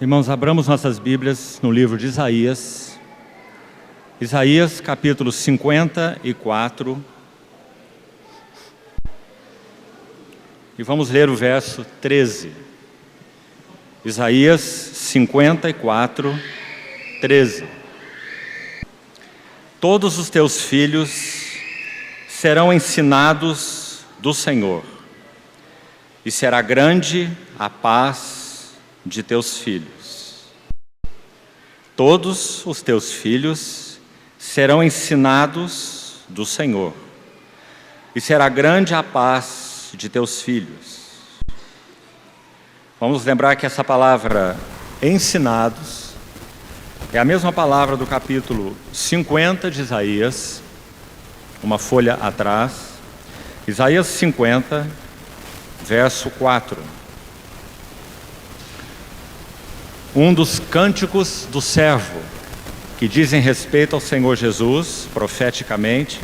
Irmãos, abramos nossas Bíblias no livro de Isaías. Isaías, capítulo 54. E vamos ler o verso 13. Isaías 54, 13. Todos os teus filhos serão ensinados do Senhor, e será grande a paz de teus filhos. Todos os teus filhos serão ensinados do Senhor, e será grande a paz de teus filhos. Vamos lembrar que essa palavra ensinados é a mesma palavra do capítulo 50 de Isaías, uma folha atrás. Isaías 50, verso 4. Um dos cânticos do servo, que dizem respeito ao Senhor Jesus, profeticamente,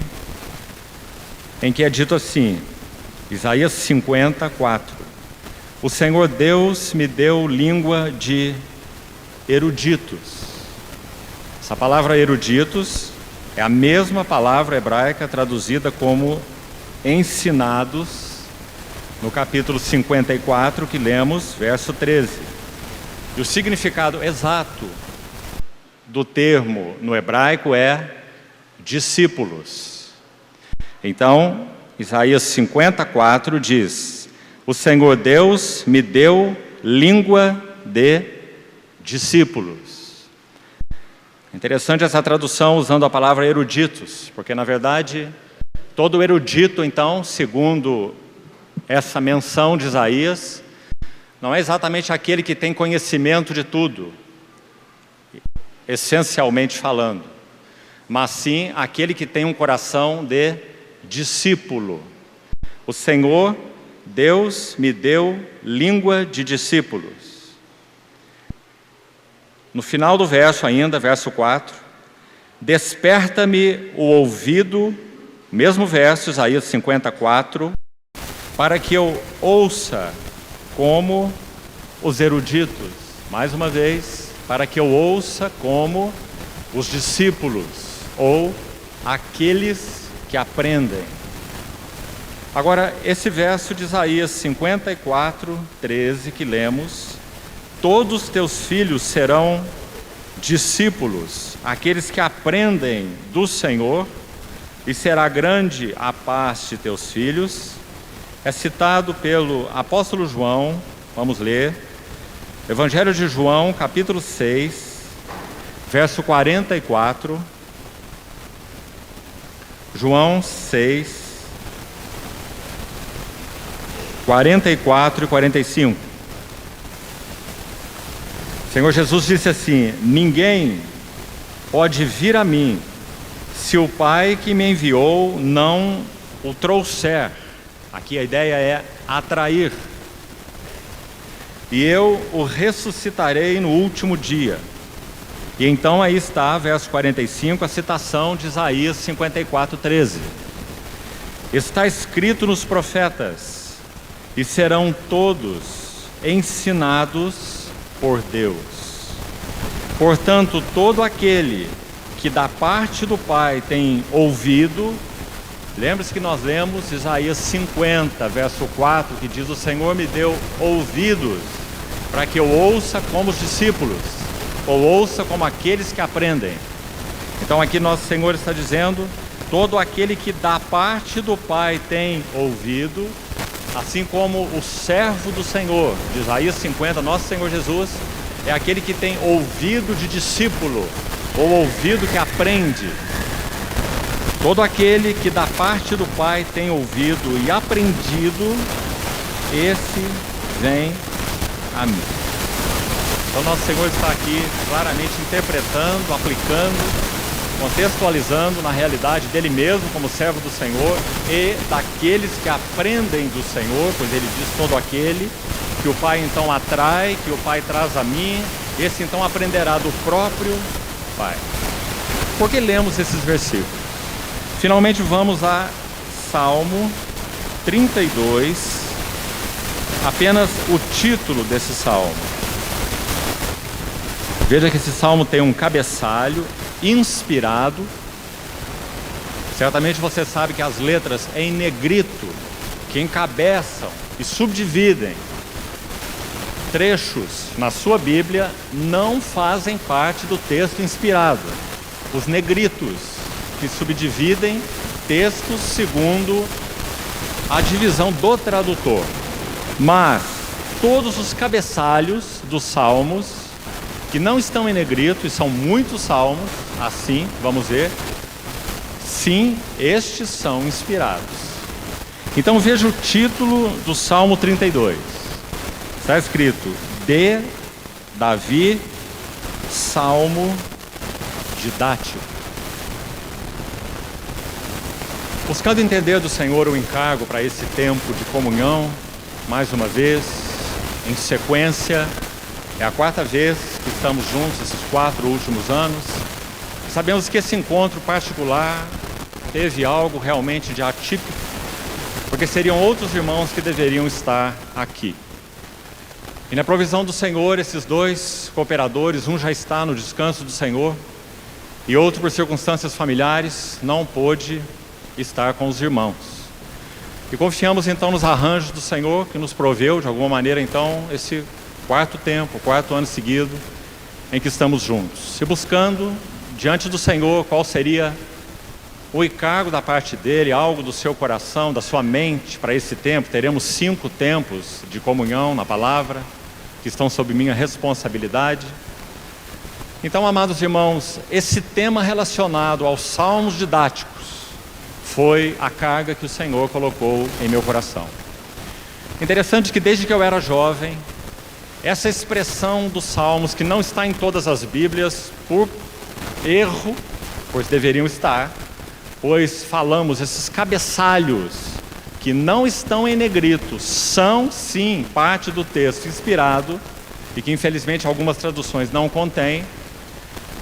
em que é dito assim, Isaías 50, 4. O Senhor Deus me deu língua de eruditos. Essa palavra eruditos é a mesma palavra hebraica traduzida como ensinados, no capítulo 54 que lemos, verso 13. E o significado exato do termo no hebraico é discípulos. Então, Isaías 54 diz: o Senhor Deus me deu língua de discípulos. Interessante essa tradução usando a palavra eruditos, porque na verdade, todo erudito, então, segundo essa menção de Isaías, não é exatamente aquele que tem conhecimento de tudo, essencialmente falando, mas sim aquele que tem um coração de discípulo. O Senhor Deus me deu língua de discípulos. No final do verso ainda, verso 4, desperta-me o ouvido, mesmo verso, Isaías 54, para que eu ouça como os eruditos, mais uma vez, para que eu ouça como os discípulos, ou aqueles que aprendem. Agora, esse verso de Isaías 54, 13, que lemos, todos teus filhos serão discípulos, aqueles que aprendem do Senhor, e será grande a paz de teus filhos, é citado pelo apóstolo João. Vamos ler, Evangelho de João, capítulo 6, verso 44, João 6, 44 e 45. O Senhor Jesus disse assim: ninguém pode vir a mim se o Pai que me enviou não o trouxer. Aqui a ideia é atrair. E eu o ressuscitarei no último dia. E então aí está, verso 45, a citação de Isaías 54, 13. Está escrito nos profetas: e serão todos ensinados por Deus. Portanto, todo aquele que da parte do Pai tem ouvido. Lembre-se que nós lemos Isaías 50, verso 4, que diz: o Senhor me deu ouvidos para que eu ouça como os discípulos, ou ouça como aqueles que aprendem. Então aqui nosso Senhor está dizendo: todo aquele que da parte do Pai tem ouvido, assim como o servo do Senhor, de Isaías 50, nosso Senhor Jesus, é aquele que tem ouvido de discípulo, ou ouvido que aprende. Todo aquele que da parte do Pai tem ouvido e aprendido, esse vem a mim. Então nosso Senhor está aqui claramente interpretando, aplicando, contextualizando na realidade dele mesmo como servo do Senhor e daqueles que aprendem do Senhor, pois ele diz: todo aquele que o Pai então atrai, que o Pai traz a mim, esse então aprenderá do próprio Pai. Por que lemos esses versículos? Finalmente vamos a Salmo 32, apenas o título desse salmo. Veja que esse salmo tem um cabeçalho inspirado. Certamente você sabe que as letras em negrito, que encabeçam e subdividem trechos na sua Bíblia, não fazem parte do texto inspirado. Os negritos, que subdividem textos segundo a divisão do tradutor. Mas todos os cabeçalhos dos salmos, que não estão em negrito, e são muitos salmos, assim, vamos ver, sim, estes são inspirados. Então veja o título do Salmo 32. Está escrito: de Davi, Salmo didático. Buscando entender do Senhor o encargo para esse tempo de comunhão, mais uma vez, em sequência, é a quarta vez que estamos juntos esses 4 últimos anos. Sabemos que esse encontro particular teve algo realmente de atípico, porque seriam outros irmãos que deveriam estar aqui. E na provisão do Senhor, esses 2 cooperadores, um já está no descanso do Senhor, e outro, por circunstâncias familiares, não pôde estar com os irmãos. E confiamos então nos arranjos do Senhor, que nos proveu, de alguma maneira, então, esse 4º tempo, 4º ano seguido, em que estamos juntos. E buscando, diante do Senhor, qual seria o encargo da parte dele, algo do seu coração, da sua mente para esse tempo. Teremos 5 tempos de comunhão na palavra, que estão sob minha responsabilidade. Então, amados irmãos, esse tema relacionado aos salmos didáticos foi a carga que o Senhor colocou em meu coração. Interessante que desde que eu era jovem, essa expressão dos salmos, que não está em todas as Bíblias por erro, pois deveriam estar, pois falamos, esses cabeçalhos que não estão em negrito, são sim parte do texto inspirado, e que infelizmente algumas traduções não contêm.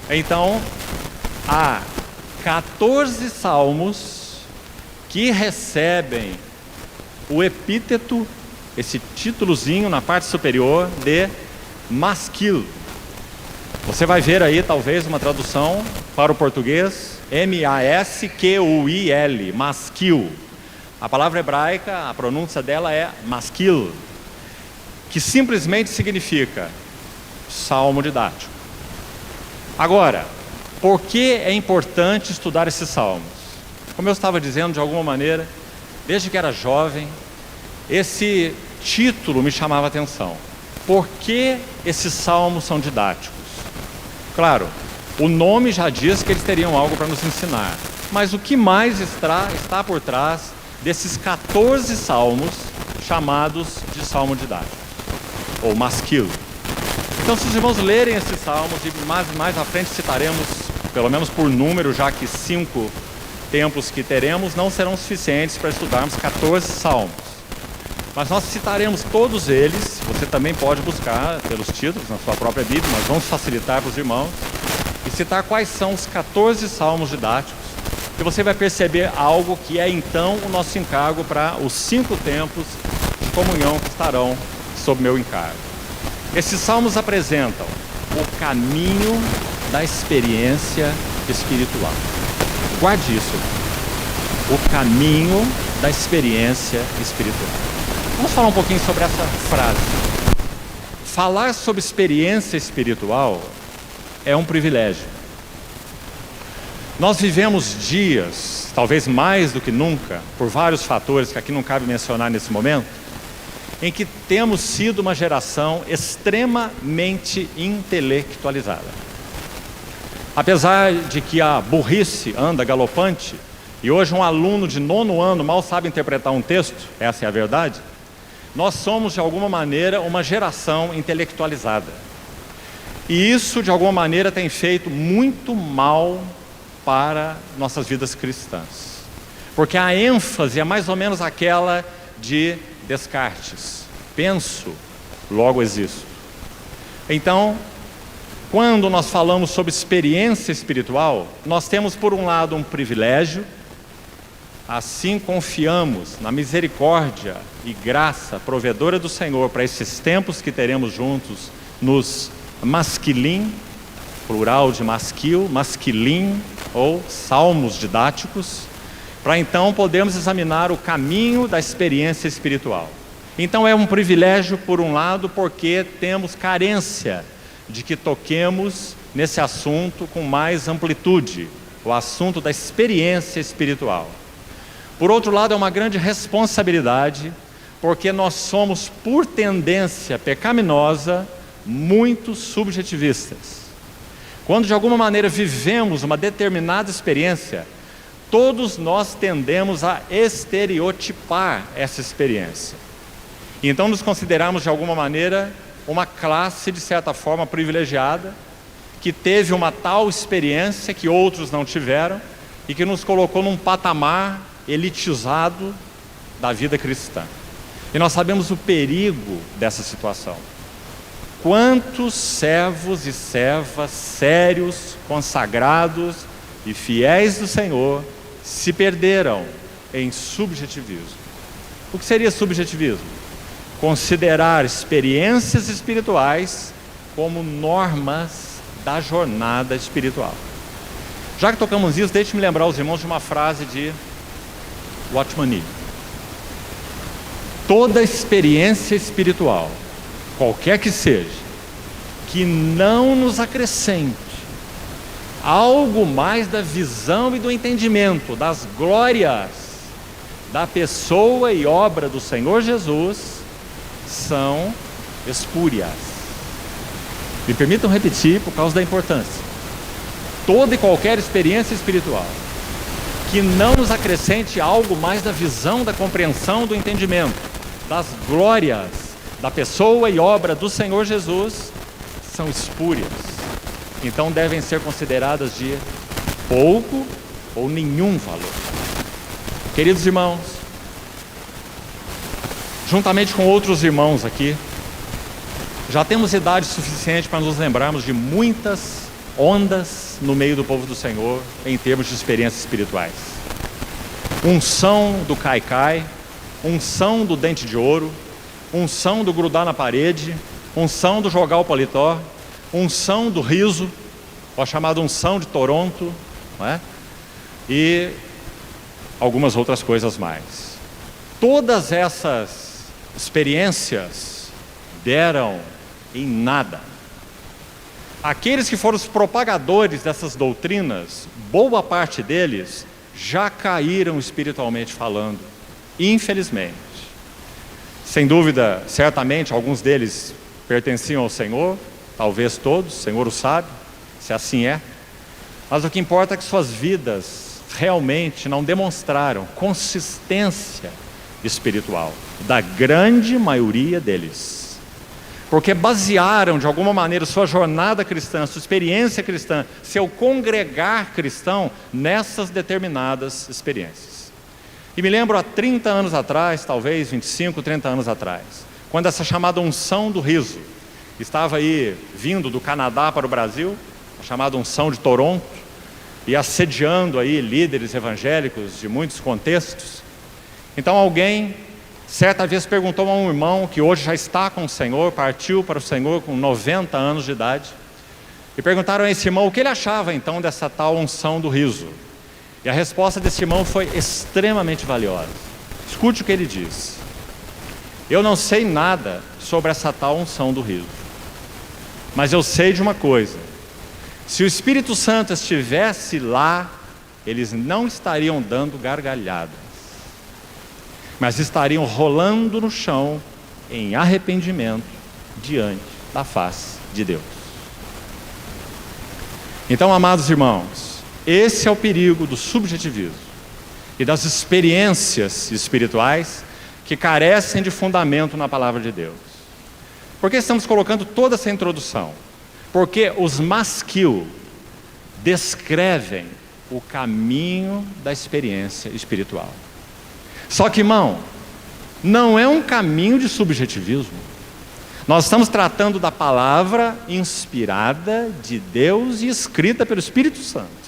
Então, há 14 salmos que recebem o epíteto, esse títulozinho na parte superior, de masquil. Você vai ver aí talvez uma tradução para o português, M-A-S-Q-U-I-L, masquil. A palavra hebraica, a pronúncia dela é masquil, que simplesmente significa salmo didático. Agora, por que é importante estudar esses salmos? Como eu estava dizendo, de alguma maneira, desde que era jovem, esse título me chamava a atenção. Por que esses salmos são didáticos? Claro, o nome já diz que eles teriam algo para nos ensinar. Mas o que mais está por trás desses 14 salmos chamados de salmo didático, ou masquil? Então, se os irmãos lerem esses salmos, e mais à frente citaremos, pelo menos por número, já que 5 tempos que teremos não serão suficientes para estudarmos 14 salmos. Mas nós citaremos todos eles. Você também pode buscar pelos títulos na sua própria Bíblia, nós vamos facilitar para os irmãos, e citar quais são os 14 salmos didáticos, e você vai perceber algo que é então o nosso encargo para os 5 tempos de comunhão que estarão sob meu encargo. Esses salmos apresentam o caminho da experiência espiritual. Guarde isso. O caminho da experiência espiritual. Vamos falar um pouquinho sobre essa frase. Falar sobre experiência espiritual é um privilégio. Nós vivemos dias, talvez mais do que nunca, por vários fatores que aqui não cabe mencionar nesse momento, em que temos sido uma geração extremamente intelectualizada. Apesar de que a burrice anda galopante, e hoje um aluno de 9º ano mal sabe interpretar um texto, essa é a verdade, nós somos de alguma maneira uma geração intelectualizada. E isso de alguma maneira tem feito muito mal para nossas vidas cristãs. Porque a ênfase é mais ou menos aquela de Descartes: penso, logo existo. Então, quando nós falamos sobre experiência espiritual, nós temos por um lado um privilégio, assim confiamos na misericórdia e graça provedora do Senhor para esses tempos que teremos juntos nos masquilim, plural de masquil, masquilim ou salmos didáticos, para então podermos examinar o caminho da experiência espiritual. Então é um privilégio, por um lado, porque temos carência de que toquemos nesse assunto com mais amplitude, o assunto da experiência espiritual. Por outro lado, é uma grande responsabilidade, porque nós somos, por tendência pecaminosa, muito subjetivistas. Quando de alguma maneira vivemos uma determinada experiência, todos nós tendemos a estereotipar essa experiência. Então nos consideramos de alguma maneira uma classe de certa forma privilegiada, que teve uma tal experiência que outros não tiveram e que nos colocou num patamar elitizado da vida cristã. E nós sabemos o perigo dessa situação. Quantos servos e servas sérios, consagrados e fiéis do Senhor se perderam em subjetivismo. O que seria subjetivismo? Considerar experiências espirituais como normas da jornada espiritual. Já que tocamos isso, deixe-me lembrar os irmãos de uma frase de Watchman Nee. Toda experiência espiritual, qualquer que seja, que não nos acrescente algo mais da visão e do entendimento das glórias da pessoa e obra do Senhor Jesus, são espúrias. Me permitam repetir por causa da importância. Toda e qualquer experiência espiritual que não nos acrescente algo mais da visão, da compreensão, do entendimento das glórias da pessoa e obra do Senhor Jesus, são espúrias. Então devem ser consideradas de pouco ou nenhum valor. Queridos irmãos, juntamente com outros irmãos aqui, já temos idade suficiente para nos lembrarmos de muitas ondas no meio do povo do Senhor em termos de experiências espirituais. Unção do cai-cai, unção do dente de ouro, unção do grudar na parede, unção do jogar o paletó, unção do riso, a chamada unção de Toronto, não é? E algumas outras coisas mais. Todas essas experiências deram em nada. Aqueles que foram os propagadores dessas doutrinas, boa parte deles já caíram espiritualmente falando, infelizmente. Sem dúvida, certamente, alguns deles pertenciam ao Senhor, talvez todos, o Senhor o sabe, se assim é. Mas o que importa é que suas vidas realmente não demonstraram consistência espiritual, da grande maioria deles. Porque basearam de alguma maneira sua jornada cristã, sua experiência cristã, seu congregar cristão nessas determinadas experiências. E me lembro há 30 anos atrás, talvez 25, 30 anos atrás, quando essa chamada unção do riso estava aí vindo do Canadá para o Brasil, a chamada unção de Toronto, e assediando aí líderes evangélicos de muitos contextos. Então alguém certa vez perguntou a um irmão que hoje já está com o Senhor, partiu para o Senhor com 90 anos de idade, e perguntaram a esse irmão o que ele achava então dessa tal unção do riso. E a resposta desse irmão foi extremamente valiosa. Escute o que ele disse: eu não sei nada sobre essa tal unção do riso, mas eu sei de uma coisa: se o Espírito Santo estivesse lá, eles não estariam dando gargalhadas, mas estariam rolando no chão em arrependimento diante da face de Deus. Então, amados irmãos, esse é o perigo do subjetivismo e das experiências espirituais que carecem de fundamento na palavra de Deus. Por que estamos colocando toda essa introdução? Porque os masquil descrevem o caminho da experiência espiritual. Só que, irmão, não é um caminho de subjetivismo. Nós estamos tratando da palavra inspirada de Deus e escrita pelo Espírito Santo.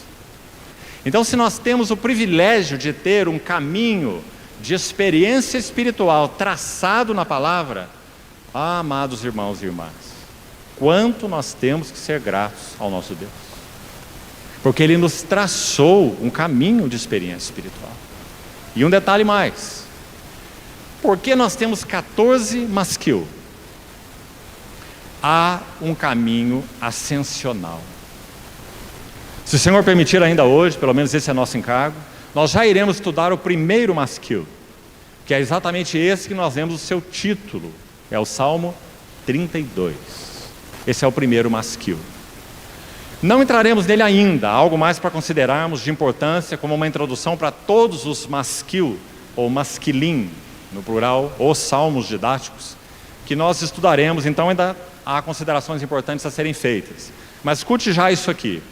Então, se nós temos o privilégio de ter um caminho de experiência espiritual traçado na palavra, amados irmãos e irmãs, quanto nós temos que ser gratos ao nosso Deus. Porque Ele nos traçou um caminho de experiência espiritual. E um detalhe mais. Por que nós temos 14 masquil? Há um caminho ascensional. Se o Senhor permitir ainda hoje, pelo menos esse é nosso encargo, nós já iremos estudar o primeiro masquil, que é exatamente esse que nós lemos o seu título, é o Salmo 32. Esse é o primeiro masquil. Não entraremos nele ainda, há algo mais para considerarmos de importância, como uma introdução para todos os masquil, ou masquilim, no plural, os salmos didáticos, que nós estudaremos, então ainda há considerações importantes a serem feitas. Mas escute já isso aqui.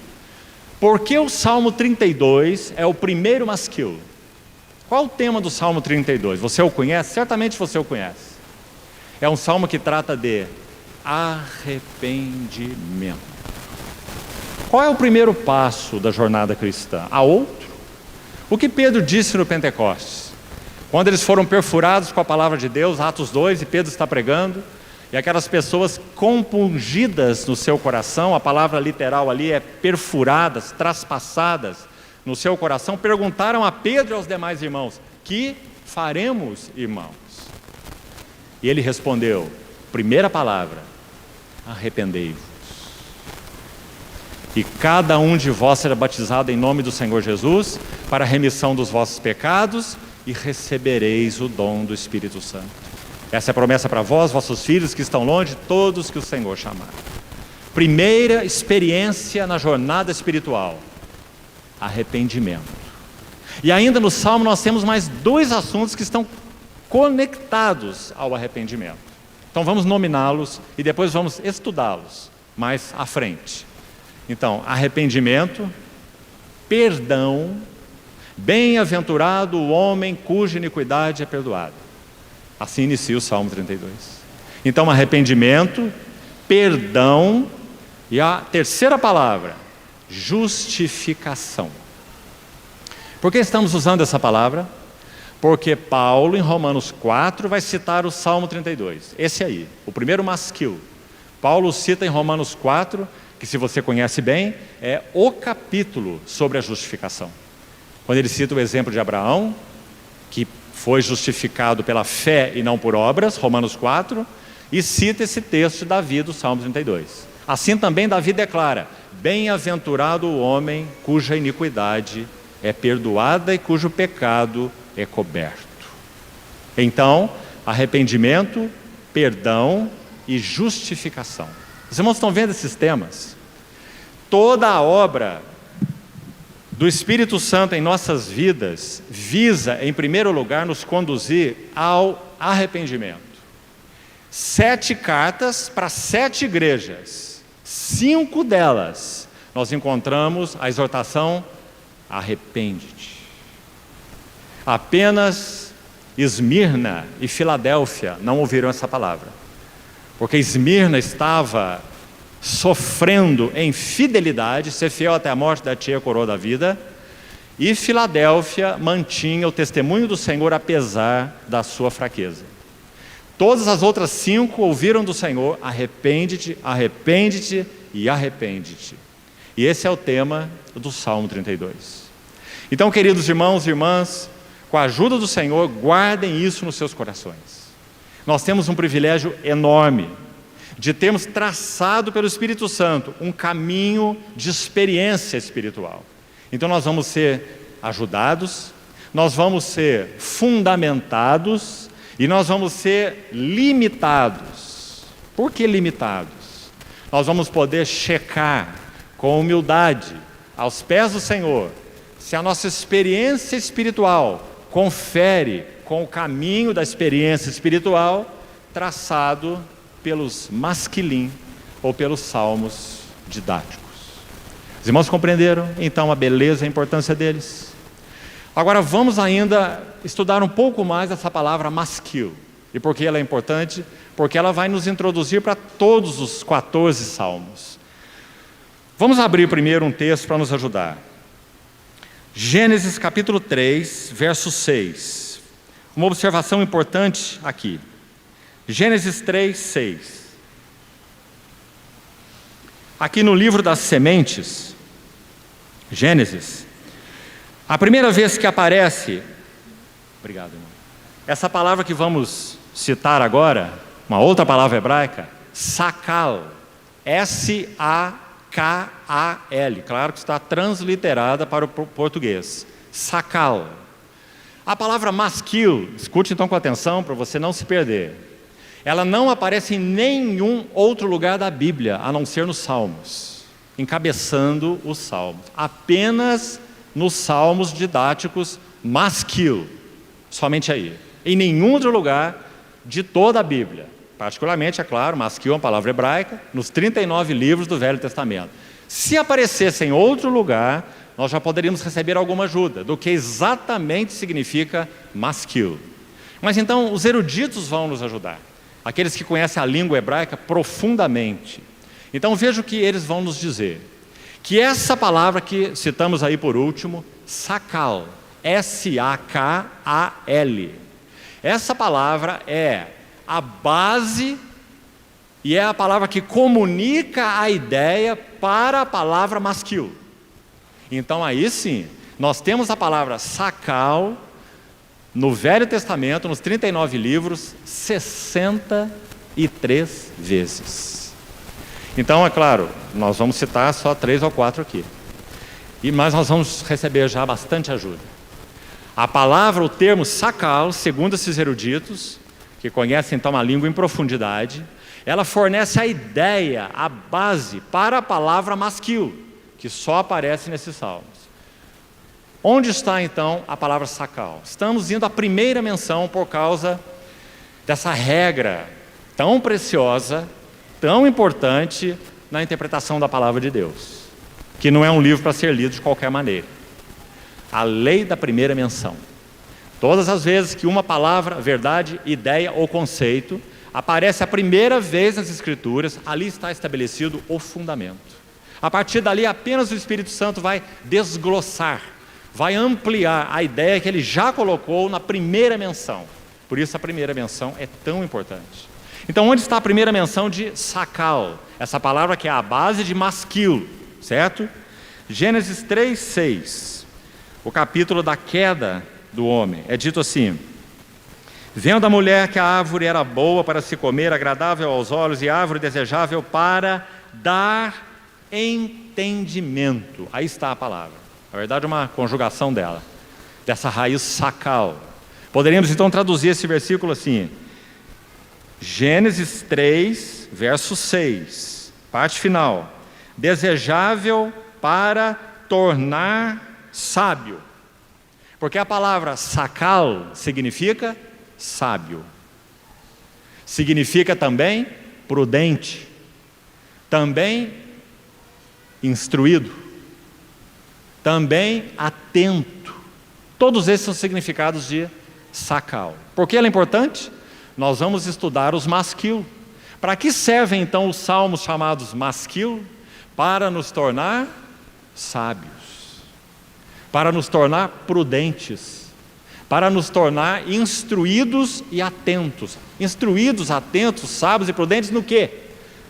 Por que o Salmo 32 é o primeiro masquil? Qual o tema do Salmo 32? Você o conhece? Certamente você o conhece. É um salmo que trata de arrependimento. Qual é o primeiro passo da jornada cristã? Há outro? O que Pedro disse no Pentecostes? Quando eles foram perfurados com a palavra de Deus, Atos 2, e Pedro está pregando, e aquelas pessoas compungidas no seu coração, a palavra literal ali é perfuradas, traspassadas no seu coração, perguntaram a Pedro e aos demais irmãos: que faremos, irmãos? E ele respondeu, primeira palavra: arrependei-vos. E cada um de vós será batizado em nome do Senhor Jesus, para a remissão dos vossos pecados, e recebereis o dom do Espírito Santo. Essa é a promessa para vós, vossos filhos que estão longe, todos que o Senhor chamar. Primeira experiência na jornada espiritual: arrependimento. E ainda no Salmo nós temos mais dois assuntos que estão conectados ao arrependimento. Então vamos nominá-los e depois vamos estudá-los mais à frente. Então, arrependimento, perdão, bem-aventurado o homem cuja iniquidade é perdoada. Assim inicia o Salmo 32. Então, arrependimento, perdão e a terceira palavra, justificação. Por que estamos usando essa palavra? Porque Paulo, em Romanos 4, vai citar o Salmo 32. Esse aí, o primeiro masquil. Paulo cita em Romanos 4, que se você conhece bem, é o capítulo sobre a justificação. Quando ele cita o exemplo de Abraão, que foi justificado pela fé e não por obras, Romanos 4, e cita esse texto de Davi do Salmo 32. Assim também Davi declara: bem-aventurado o homem cuja iniquidade é perdoada e cujo pecado é coberto. Então, arrependimento, perdão e justificação. Os irmãos estão vendo esses temas? Toda a obra do Espírito Santo em nossas vidas visa, em primeiro lugar, nos conduzir ao arrependimento. 7 cartas para 7 igrejas. 5 delas nós encontramos a exortação: arrepende-te. Apenas Esmirna e Filadélfia não ouviram essa palavra, porque Esmirna estava sofrendo em fidelidade, ser fiel até a morte, da tia coroa da vida, e Filadélfia mantinha o testemunho do Senhor apesar da sua fraqueza. Todas as outras 5 ouviram do Senhor: arrepende-te, arrepende-te e arrepende-te. E esse é o tema do Salmo 32. Então, queridos irmãos e irmãs, com a ajuda do Senhor, guardem isso nos seus corações. Nós temos um privilégio enorme de termos traçado pelo Espírito Santo um caminho de experiência espiritual. Então nós vamos ser ajudados, nós vamos ser fundamentados e nós vamos ser limitados. Por que limitados? Nós vamos poder checar com humildade aos pés do Senhor se a nossa experiência espiritual confere com o caminho da experiência espiritual traçado pelos masquilim ou pelos salmos didáticos. Os irmãos compreenderam então a beleza e a importância deles? Agora vamos ainda estudar um pouco mais essa palavra masquil. E por que ela é importante? Porque ela vai nos introduzir para todos os 14 salmos. Vamos abrir primeiro um texto para nos ajudar. Gênesis capítulo 3, verso 6. Uma observação importante aqui. Gênesis 3, 6. aqui no livro das sementes, Gênesis, a primeira vez que aparece, obrigado, irmão, essa palavra que vamos citar agora, uma outra palavra hebraica, sakal, S-A-K-A-L, claro que está transliterada para o português, sakal. A palavra masquil, escute então com atenção para você não se perder, ela não aparece em nenhum outro lugar da Bíblia, a não ser nos Salmos, encabeçando os Salmos, apenas nos Salmos didáticos masquil, somente aí, em nenhum outro lugar de toda a Bíblia. Particularmente, é claro, masquil é uma palavra hebraica, nos 39 livros do Velho Testamento. Se aparecesse em outro lugar, nós já poderíamos receber alguma ajuda do que exatamente significa masquil. Mas então, os eruditos vão nos ajudar, aqueles que conhecem a língua hebraica profundamente. Então, veja o que eles vão nos dizer. Que essa palavra que citamos aí por último, sakal, S-A-K-A-L, essa palavra é a base e é a palavra que comunica a ideia para a palavra masquil. Então aí sim, nós temos a palavra sakal no Velho Testamento, nos 39 livros, 63 vezes. Então, é claro, nós vamos citar só 3 ou 4 aqui. Mas nós vamos receber já bastante ajuda. A palavra, o termo sakal, segundo esses eruditos, que conhecem então a língua em profundidade, ela fornece a ideia, a base para a palavra masquil, que só aparece nesses salmos. Onde está então a palavra sakal? Estamos indo à primeira menção por causa dessa regra tão preciosa, tão importante na interpretação da palavra de Deus, que não é um livro para ser lido de qualquer maneira. A lei da primeira menção. Todas as vezes que uma palavra, verdade, ideia ou conceito aparece a primeira vez nas Escrituras, ali está estabelecido o fundamento. A partir dali, apenas o Espírito Santo vai desglossar, vai ampliar a ideia que ele já colocou na primeira menção. Por isso a primeira menção é tão importante. Então, onde está a primeira menção de sakal? Essa palavra que é a base de masquil, certo? Gênesis 3:6, o capítulo da queda do homem, é dito assim: vendo a mulher que a árvore era boa para se comer, agradável aos olhos e árvore desejável para dar entendimento. Aí está a palavra, na verdade uma conjugação dela, dessa raiz sakal. Poderíamos então traduzir esse versículo assim: Gênesis 3, verso 6, parte final, desejável para tornar sábio. Porque a palavra sakal significa sábio, significa também prudente, também instruído, também atento. Todos esses são significados de sakal. Por que ela é importante? Nós vamos estudar os masquil. Para que servem então os salmos chamados masquil? Para nos tornar sábios, para nos tornar prudentes, para nos tornar instruídos e atentos. Instruídos, atentos, sábios e prudentes no quê?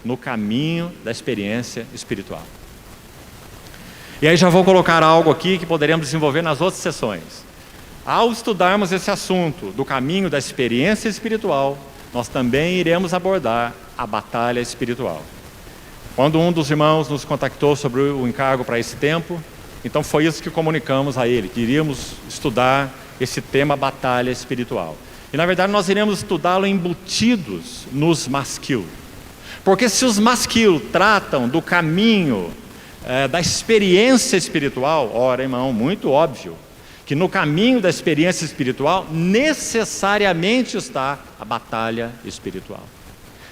No caminho da experiência espiritual. E aí já vou colocar algo aqui que poderemos desenvolver nas outras sessões. Ao estudarmos esse assunto do caminho da experiência espiritual, nós também iremos abordar a batalha espiritual. Quando um dos irmãos nos contactou sobre o encargo para esse tempo, então foi isso que comunicamos a ele, que iríamos estudar esse tema batalha espiritual. E na verdade nós iremos estudá-lo embutidos nos masquil. Porque se os masquil tratam do caminho da experiência espiritual, ora irmão, muito óbvio, que no caminho da experiência espiritual necessariamente está a batalha espiritual.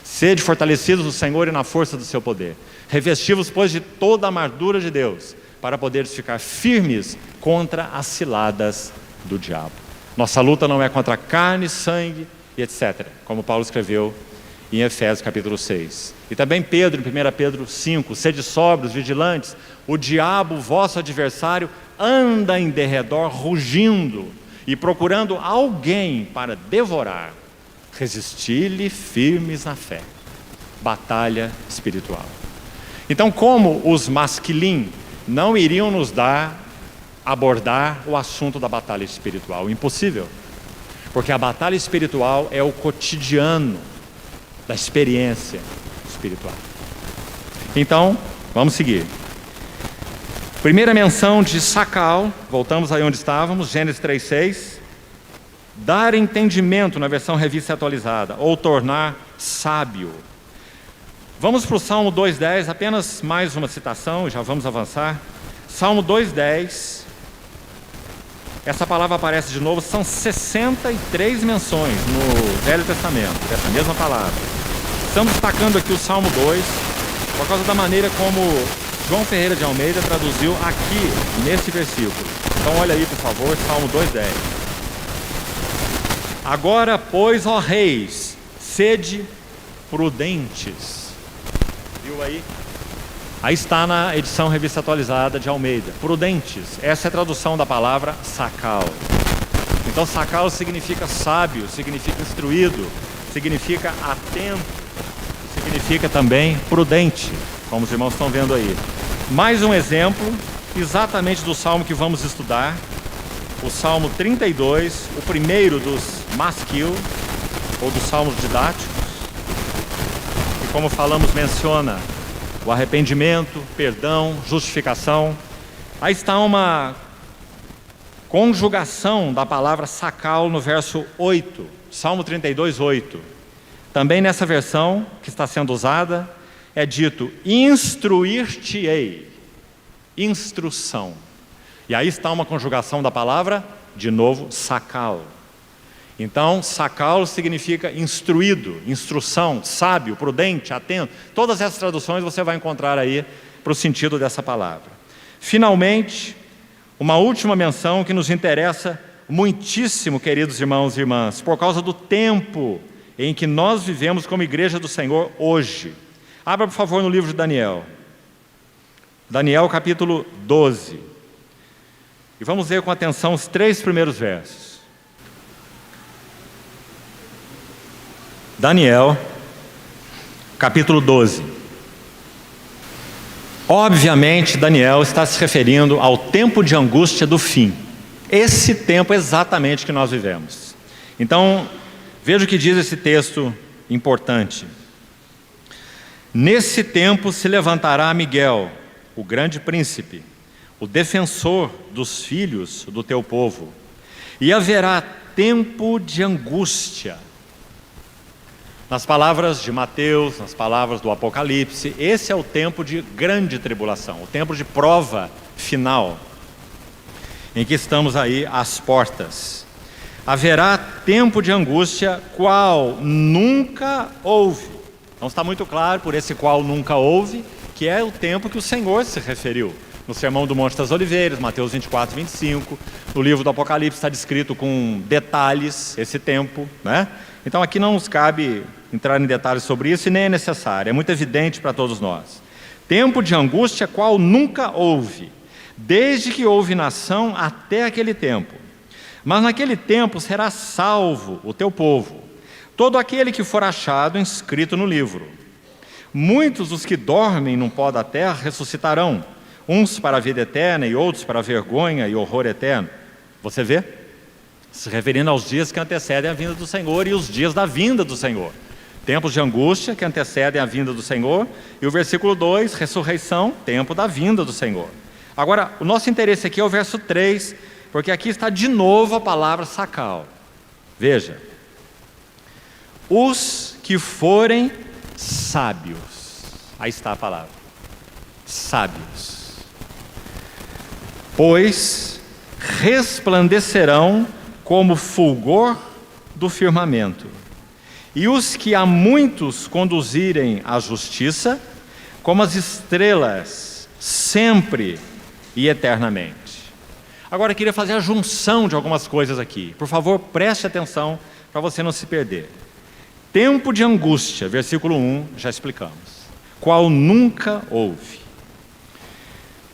Sede fortalecidos no Senhor e na força do seu poder. Revestivos, pois, de toda a armadura de Deus, para poderes ficar firmes contra as ciladas do diabo. Nossa luta não é contra carne, sangue e etc., como Paulo escreveu em Efésios capítulo 6. E também Pedro, em 1 Pedro 5, sede sóbrios, vigilantes, o diabo, vosso adversário, anda em derredor rugindo e procurando alguém para devorar. Resistir-lhe firmes na fé. Batalha espiritual. Então, como os masquilim não iriam nos abordar o assunto da batalha espiritual? Impossível. Porque a batalha espiritual é o cotidiano da experiência espiritual. Então, vamos seguir. Primeira menção de Sacal, voltamos aí onde estávamos, Gênesis 3:6. Dar entendimento na versão revista atualizada, ou tornar sábio. Vamos para o Salmo 2:10, apenas mais uma citação, já vamos avançar. Salmo 2:10. Essa palavra aparece de novo, são 63 menções no Velho Testamento, dessa mesma palavra. Estamos destacando aqui o Salmo 2, por causa da maneira como João Ferreira de Almeida traduziu aqui, nesse versículo. Então olha aí, por favor, Salmo 2:10. Agora, pois, ó reis, sede prudentes. Viu aí? Aí está na edição revista atualizada de Almeida. Prudentes. Essa é a tradução da palavra sacal. Então, sacal significa sábio, significa instruído, significa atento, significa também prudente, como os irmãos estão vendo aí. Mais um exemplo, exatamente do salmo que vamos estudar, o Salmo 32, o primeiro dos masquil, ou dos salmos didáticos, que, como falamos, menciona o arrependimento, perdão, justificação. Aí está uma conjugação da palavra sacal no verso 8, Salmo 32:8. Também nessa versão que está sendo usada, é dito, instruir-te-ei, instrução. E aí está uma conjugação da palavra, de novo, sacal. Então, sacal significa instruído, instrução, sábio, prudente, atento. Todas essas traduções você vai encontrar aí para o sentido dessa palavra. Finalmente, uma última menção que nos interessa muitíssimo, queridos irmãos e irmãs, por causa do tempo em que nós vivemos como igreja do Senhor hoje. Abra, por favor, no livro de Daniel. Daniel, capítulo 12. E vamos ver com atenção os 3 primeiros versos. Daniel, capítulo 12. Obviamente, Daniel está se referindo ao tempo de angústia do fim. Esse tempo exatamente que nós vivemos. Então, veja o que diz esse texto importante. Nesse tempo se levantará Miguel, o grande príncipe, o defensor dos filhos do teu povo, e haverá tempo de angústia. Nas palavras de Mateus, nas palavras do Apocalipse, esse é o tempo de grande tribulação, o tempo de prova final, em que estamos aí às portas. Haverá tempo de angústia, qual nunca houve. Então está muito claro, por esse qual nunca houve, que é o tempo que o Senhor se referiu. No Sermão do Monte das Oliveiras, Mateus 24:25, no livro do Apocalipse está descrito com detalhes esse tempo, né? Então aqui não nos cabe entrar em detalhes sobre isso e nem é necessário, é muito evidente para todos nós. Tempo de angústia qual nunca houve, desde que houve nação até aquele tempo. Mas naquele tempo será salvo o teu povo, todo aquele que for achado inscrito no livro. Muitos dos que dormem no pó da terra ressuscitarão, uns para a vida eterna e outros para a vergonha e horror eterno. Você vê? Se referindo aos dias que antecedem a vinda do Senhor e os dias da vinda do Senhor. Tempos de angústia que antecedem a vinda do Senhor. E o versículo 2, ressurreição, tempo da vinda do Senhor. Agora, o nosso interesse aqui é o verso 3, porque aqui está de novo a palavra sacal. Veja. Os que forem sábios. Aí está a palavra. Sábios. Pois resplandecerão como fulgor do firmamento. E os que a muitos conduzirem à justiça, como as estrelas, sempre e eternamente. Agora eu queria fazer a junção de algumas coisas aqui. Por favor, preste atenção para você não se perder. Tempo de angústia, versículo 1, já explicamos. Qual nunca houve.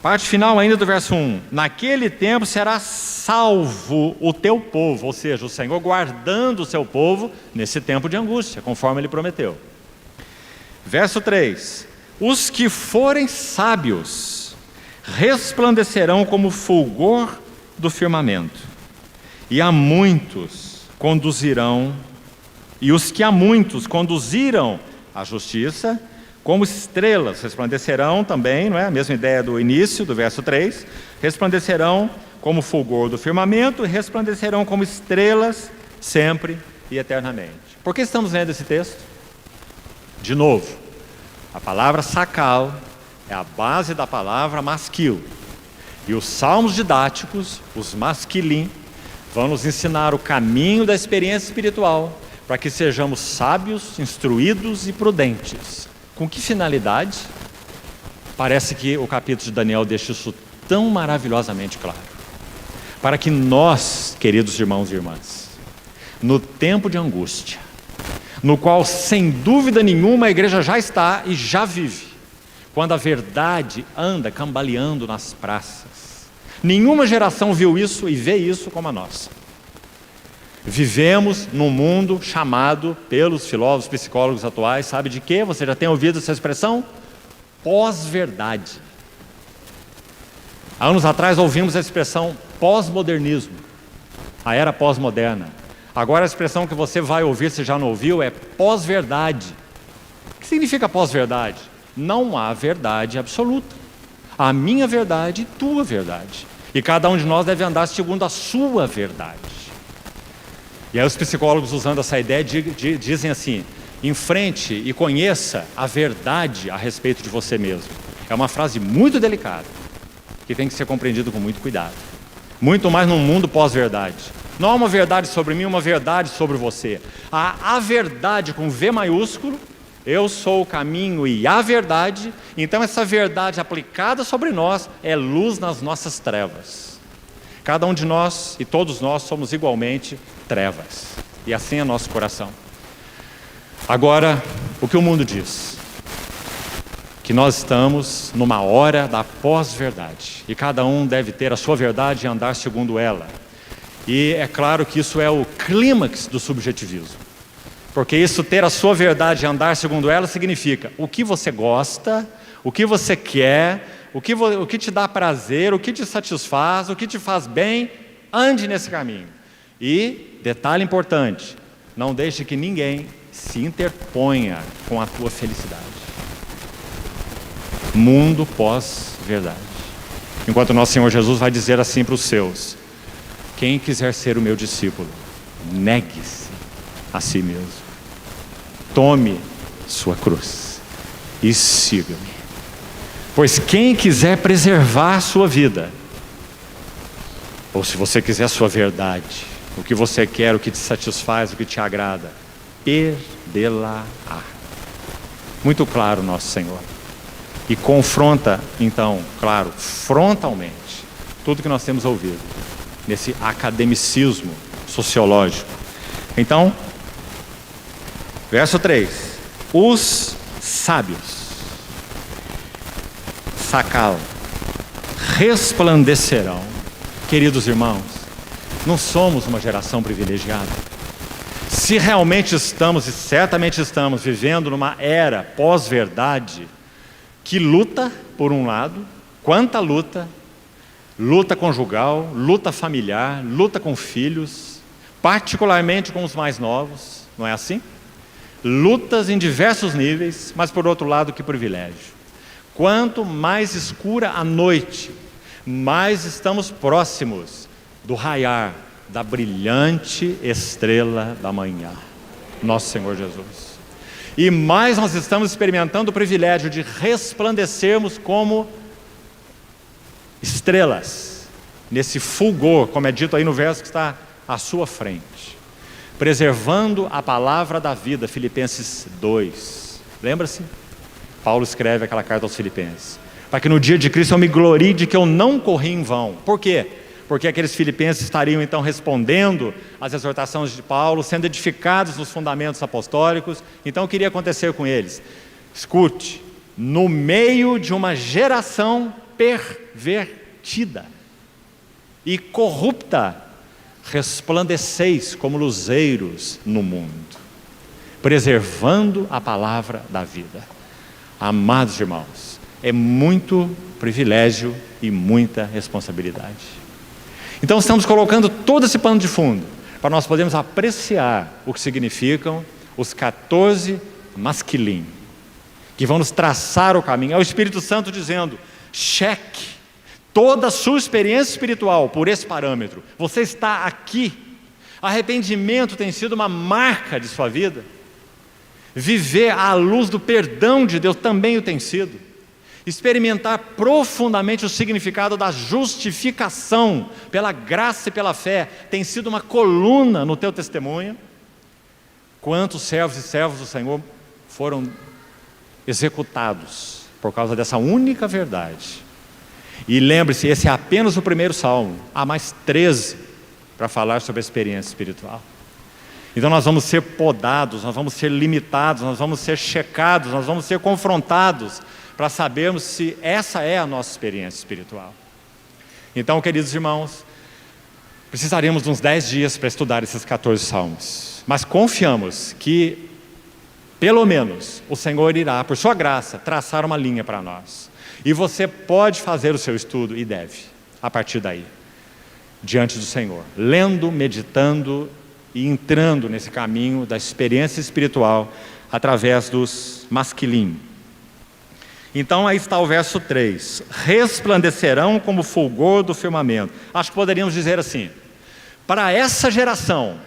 Parte final ainda do verso 1. Naquele tempo será salvo o teu povo, ou seja, o Senhor guardando o seu povo nesse tempo de angústia, conforme Ele prometeu. Verso 3. Os que forem sábios resplandecerão como o fulgor do firmamento, e os que a muitos conduziram à justiça, como estrelas, resplandecerão também, não é? A mesma ideia do início, do verso 3, resplandecerão como o fulgor do firmamento, e resplandecerão como estrelas sempre e eternamente. Por que estamos lendo esse texto? De novo, a palavra sakal é a base da palavra masquil. E os salmos didáticos, os masquilim, vão nos ensinar o caminho da experiência espiritual, para que sejamos sábios, instruídos e prudentes. Com que finalidade? Parece que o capítulo de Daniel deixa isso tão maravilhosamente claro. Para que nós, queridos irmãos e irmãs, no tempo de angústia, no qual sem dúvida nenhuma a igreja já está e já vive, quando a verdade anda cambaleando nas praças, nenhuma geração viu isso e vê isso como a nossa. Vivemos num mundo chamado pelos filósofos, psicólogos atuais, sabe de quê? Você já tem ouvido essa expressão? Pós-verdade. Há anos atrás ouvimos a expressão pós-modernismo, a era pós-moderna. Agora a expressão que você vai ouvir, se já não ouviu, é pós-verdade. O que significa pós-verdade? Não há verdade absoluta. A minha verdade e tua verdade. E cada um de nós deve andar segundo a sua verdade. E aí os psicólogos, usando essa ideia, dizem assim: enfrente e conheça a verdade a respeito de você mesmo. É uma frase muito delicada, que tem que ser compreendido com muito cuidado. Muito mais num mundo pós-verdade. Não há uma verdade sobre mim, uma verdade sobre você. Há a verdade com V maiúsculo, eu sou o caminho e a verdade. Então essa verdade aplicada sobre nós é luz nas nossas trevas. Cada um de nós e todos nós somos igualmente trevas. E assim é nosso coração. Agora, o que o mundo diz? Que nós estamos numa hora da pós-verdade. E cada um deve ter a sua verdade e andar segundo ela. E é claro que isso é o clímax do subjetivismo. Porque isso, ter a sua verdade e andar segundo ela, significa o que você gosta, o que você quer, o que te dá prazer, o que te satisfaz, o que te faz bem, ande nesse caminho. E, detalhe importante, não deixe que ninguém se interponha com a tua felicidade. Mundo pós-verdade. Enquanto nosso Senhor Jesus vai dizer assim para os seus: quem quiser ser o meu discípulo, negue-se a si mesmo. Tome sua cruz e siga-me. Pois quem quiser preservar a sua vida, ou se você quiser a sua verdade, o que você quer, o que te satisfaz, o que te agrada, perdê-la-á. Muito claro nosso Senhor. E confronta, então, claro, frontalmente, tudo que nós temos ouvido nesse academicismo sociológico. Então, verso 3: os sábios, sakal, resplandecerão. Queridos irmãos, não somos uma geração privilegiada. Se realmente estamos, e certamente estamos, vivendo numa era pós-verdade, que luta, por um lado, quanta luta, luta conjugal, luta familiar, luta com filhos, particularmente com os mais novos, não é assim? Lutas em diversos níveis, mas por outro lado, que privilégio. Quanto mais escura a noite, mais estamos próximos do raiar da brilhante estrela da manhã, nosso Senhor Jesus. E mais nós estamos experimentando o privilégio de resplandecermos como estrelas, nesse fulgor, como é dito aí no verso que está à sua frente, preservando a palavra da vida, Filipenses 2. Lembra-se? Paulo escreve aquela carta aos Filipenses: para que no dia de Cristo eu me glorie de que eu não corri em vão. Por quê? Porque aqueles filipenses estariam então respondendo às exortações de Paulo, sendo edificados nos fundamentos apostólicos. Então o que iria acontecer com eles? Escute: no meio de uma geração pervertida e corrupta, resplandeceis como luzeiros no mundo, preservando a palavra da vida. Amados irmãos, é muito privilégio e muita responsabilidade. Então estamos colocando todo esse pano de fundo para nós podermos apreciar o que significam os 14 masquilim, que vão nos traçar o caminho. É o Espírito Santo dizendo: cheque toda a sua experiência espiritual por esse parâmetro. Você está aqui. Arrependimento tem sido uma marca de sua vida. Viver à luz do perdão de Deus também o tem sido. Experimentar profundamente o significado da justificação pela graça e pela fé tem sido uma coluna no teu testemunho. Quantos servos e servas do Senhor foram executados por causa dessa única verdade. E lembre-se, esse é apenas o primeiro salmo. Há mais 13 para falar sobre a experiência espiritual. Então nós vamos ser podados, nós vamos ser limitados, nós vamos ser checados, nós vamos ser confrontados para sabermos se essa é a nossa experiência espiritual. Então, queridos irmãos, precisaremos de uns 10 dias para estudar esses 14 salmos. Mas confiamos que, pelo menos, o Senhor irá, por sua graça, traçar uma linha para nós. E você pode fazer o seu estudo, e deve, a partir daí, diante do Senhor, lendo, meditando e entrando nesse caminho da experiência espiritual através dos masquilim. Então aí está o verso 3: resplandecerão como fulgor do firmamento. Acho que poderíamos dizer assim: para essa geração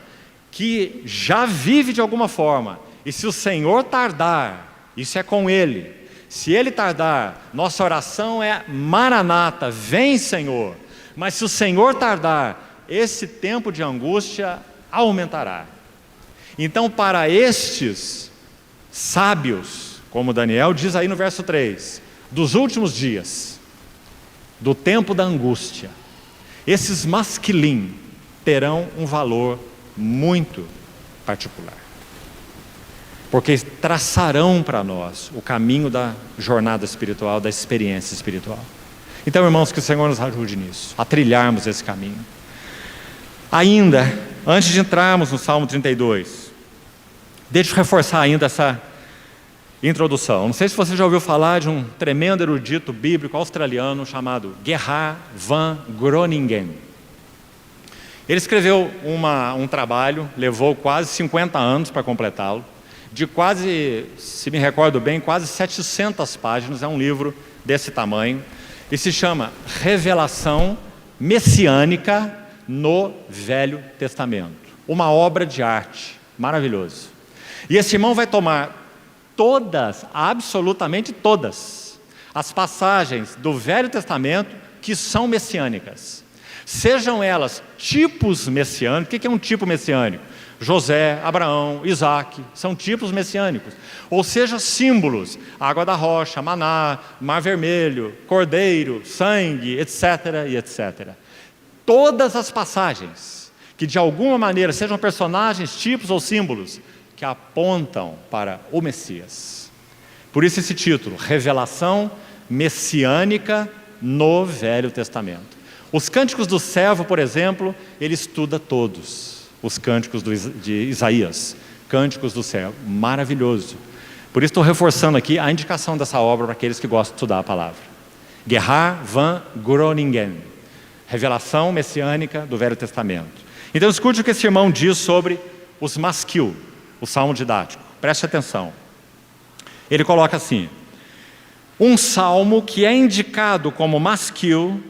que já vive de alguma forma, e se o Senhor tardar, isso é com Ele. Se Ele tardar, nossa oração é: Maranata, vem Senhor. Mas se o Senhor tardar, esse tempo de angústia aumentará. Então, para estes sábios, como Daniel diz aí no verso 3, dos últimos dias, do tempo da angústia, esses masquilim terão um valor muito particular, porque traçarão para nós o caminho da jornada espiritual, da experiência espiritual. Então, irmãos, que o Senhor nos ajude nisso, a trilharmos esse caminho. Ainda, antes de entrarmos no Salmo 32, deixa eu reforçar ainda essa introdução. Não sei se você já ouviu falar de um tremendo erudito bíblico australiano chamado Gerhard van Groningen. Ele escreveu um trabalho, levou quase 50 anos para completá-lo, de quase, se me recordo bem, quase 700 páginas. É um livro desse tamanho, e se chama Revelação Messiânica no Velho Testamento. Uma obra de arte, maravilhoso. E esse irmão vai tomar todas, absolutamente todas, as passagens do Velho Testamento que são messiânicas. Sejam elas tipos messiânicos. O que é um tipo messiânico? José, Abraão, Isaac, são tipos messiânicos. Ou seja, símbolos: água da rocha, maná, mar vermelho, cordeiro, sangue, etc. e etc. Todas as passagens que de alguma maneira sejam personagens, tipos ou símbolos que apontam para o Messias. Por isso esse título, Revelação Messiânica no Velho Testamento. Os cânticos do servo, por exemplo, ele estuda todos os cânticos de Isaías, cânticos do servo, maravilhoso. Por isso estou reforçando aqui a indicação dessa obra para aqueles que gostam de estudar a palavra. Gerhard van Groningen, Revelação Messiânica do Velho Testamento. Então escute o que esse irmão diz sobre os masquil, o salmo didático. Preste atenção. Ele coloca assim: um salmo que é indicado como masquil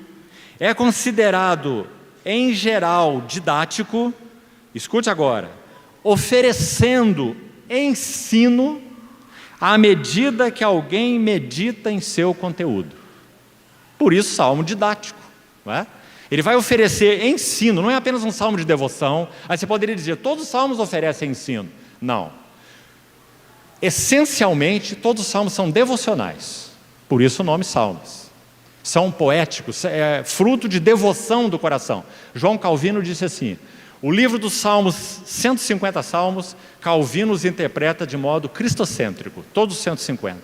é considerado, em geral, didático. Escute agora: oferecendo ensino à medida que alguém medita em seu conteúdo. Por isso, salmo didático, não é? Ele vai oferecer ensino, não é apenas um salmo de devoção. Aí você poderia dizer: todos os salmos oferecem ensino. Não. Essencialmente, todos os salmos são devocionais. Por isso o nome salmos. São poéticos, é fruto de devoção do coração. João Calvino disse assim: o livro dos salmos, 150 salmos, Calvino os interpreta de modo cristocêntrico, todos os 150.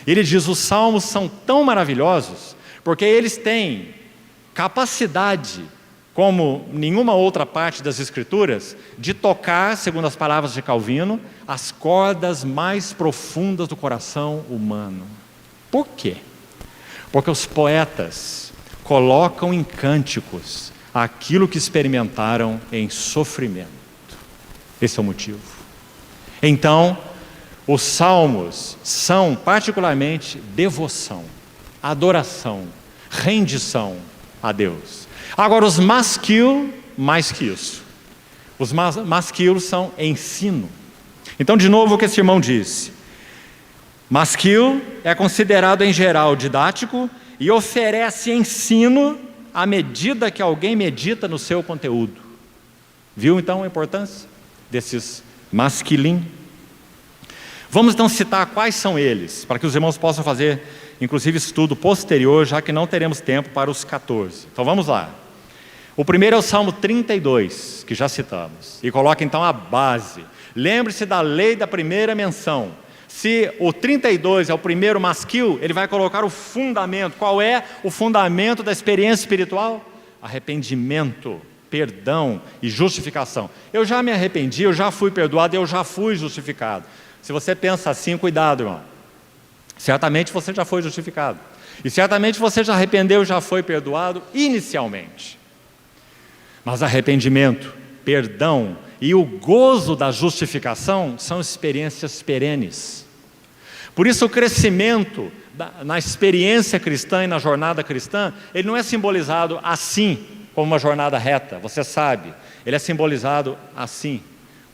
Ele diz: os salmos são tão maravilhosos porque eles têm capacidade como nenhuma outra parte das Escrituras, de tocar, segundo as palavras de Calvino, as cordas mais profundas do coração humano. Por quê? Porque os poetas colocam em cânticos aquilo que experimentaram em sofrimento. Esse é o motivo. Então, os salmos são particularmente devoção, adoração, rendição a Deus. Agora, os masquil, mais que isso. Os masquil são ensino. Então, de novo, o que esse irmão disse. Masquil é considerado em geral didático e oferece ensino à medida que alguém medita no seu conteúdo. Viu então a importância desses masquilim? Vamos então citar quais são eles, para que os irmãos possam fazer, inclusive, estudo posterior, já que não teremos tempo para os 14. Então vamos lá. O primeiro é o Salmo 32, que já citamos, e coloca então a base. Lembre-se da lei da primeira menção. Se o 32 é o primeiro masquil, ele vai colocar o fundamento. Qual é o fundamento da experiência espiritual? Arrependimento, perdão e justificação. Eu já me arrependi, eu já fui perdoado, eu já fui justificado. Se você pensa assim, cuidado, irmão. Certamente você já foi justificado. E certamente você já arrependeu, já foi perdoado inicialmente. Mas arrependimento, perdão e o gozo da justificação são experiências perenes. Por isso o crescimento na experiência cristã e na jornada cristã, ele não é simbolizado assim, como uma jornada reta, você sabe. Ele é simbolizado assim,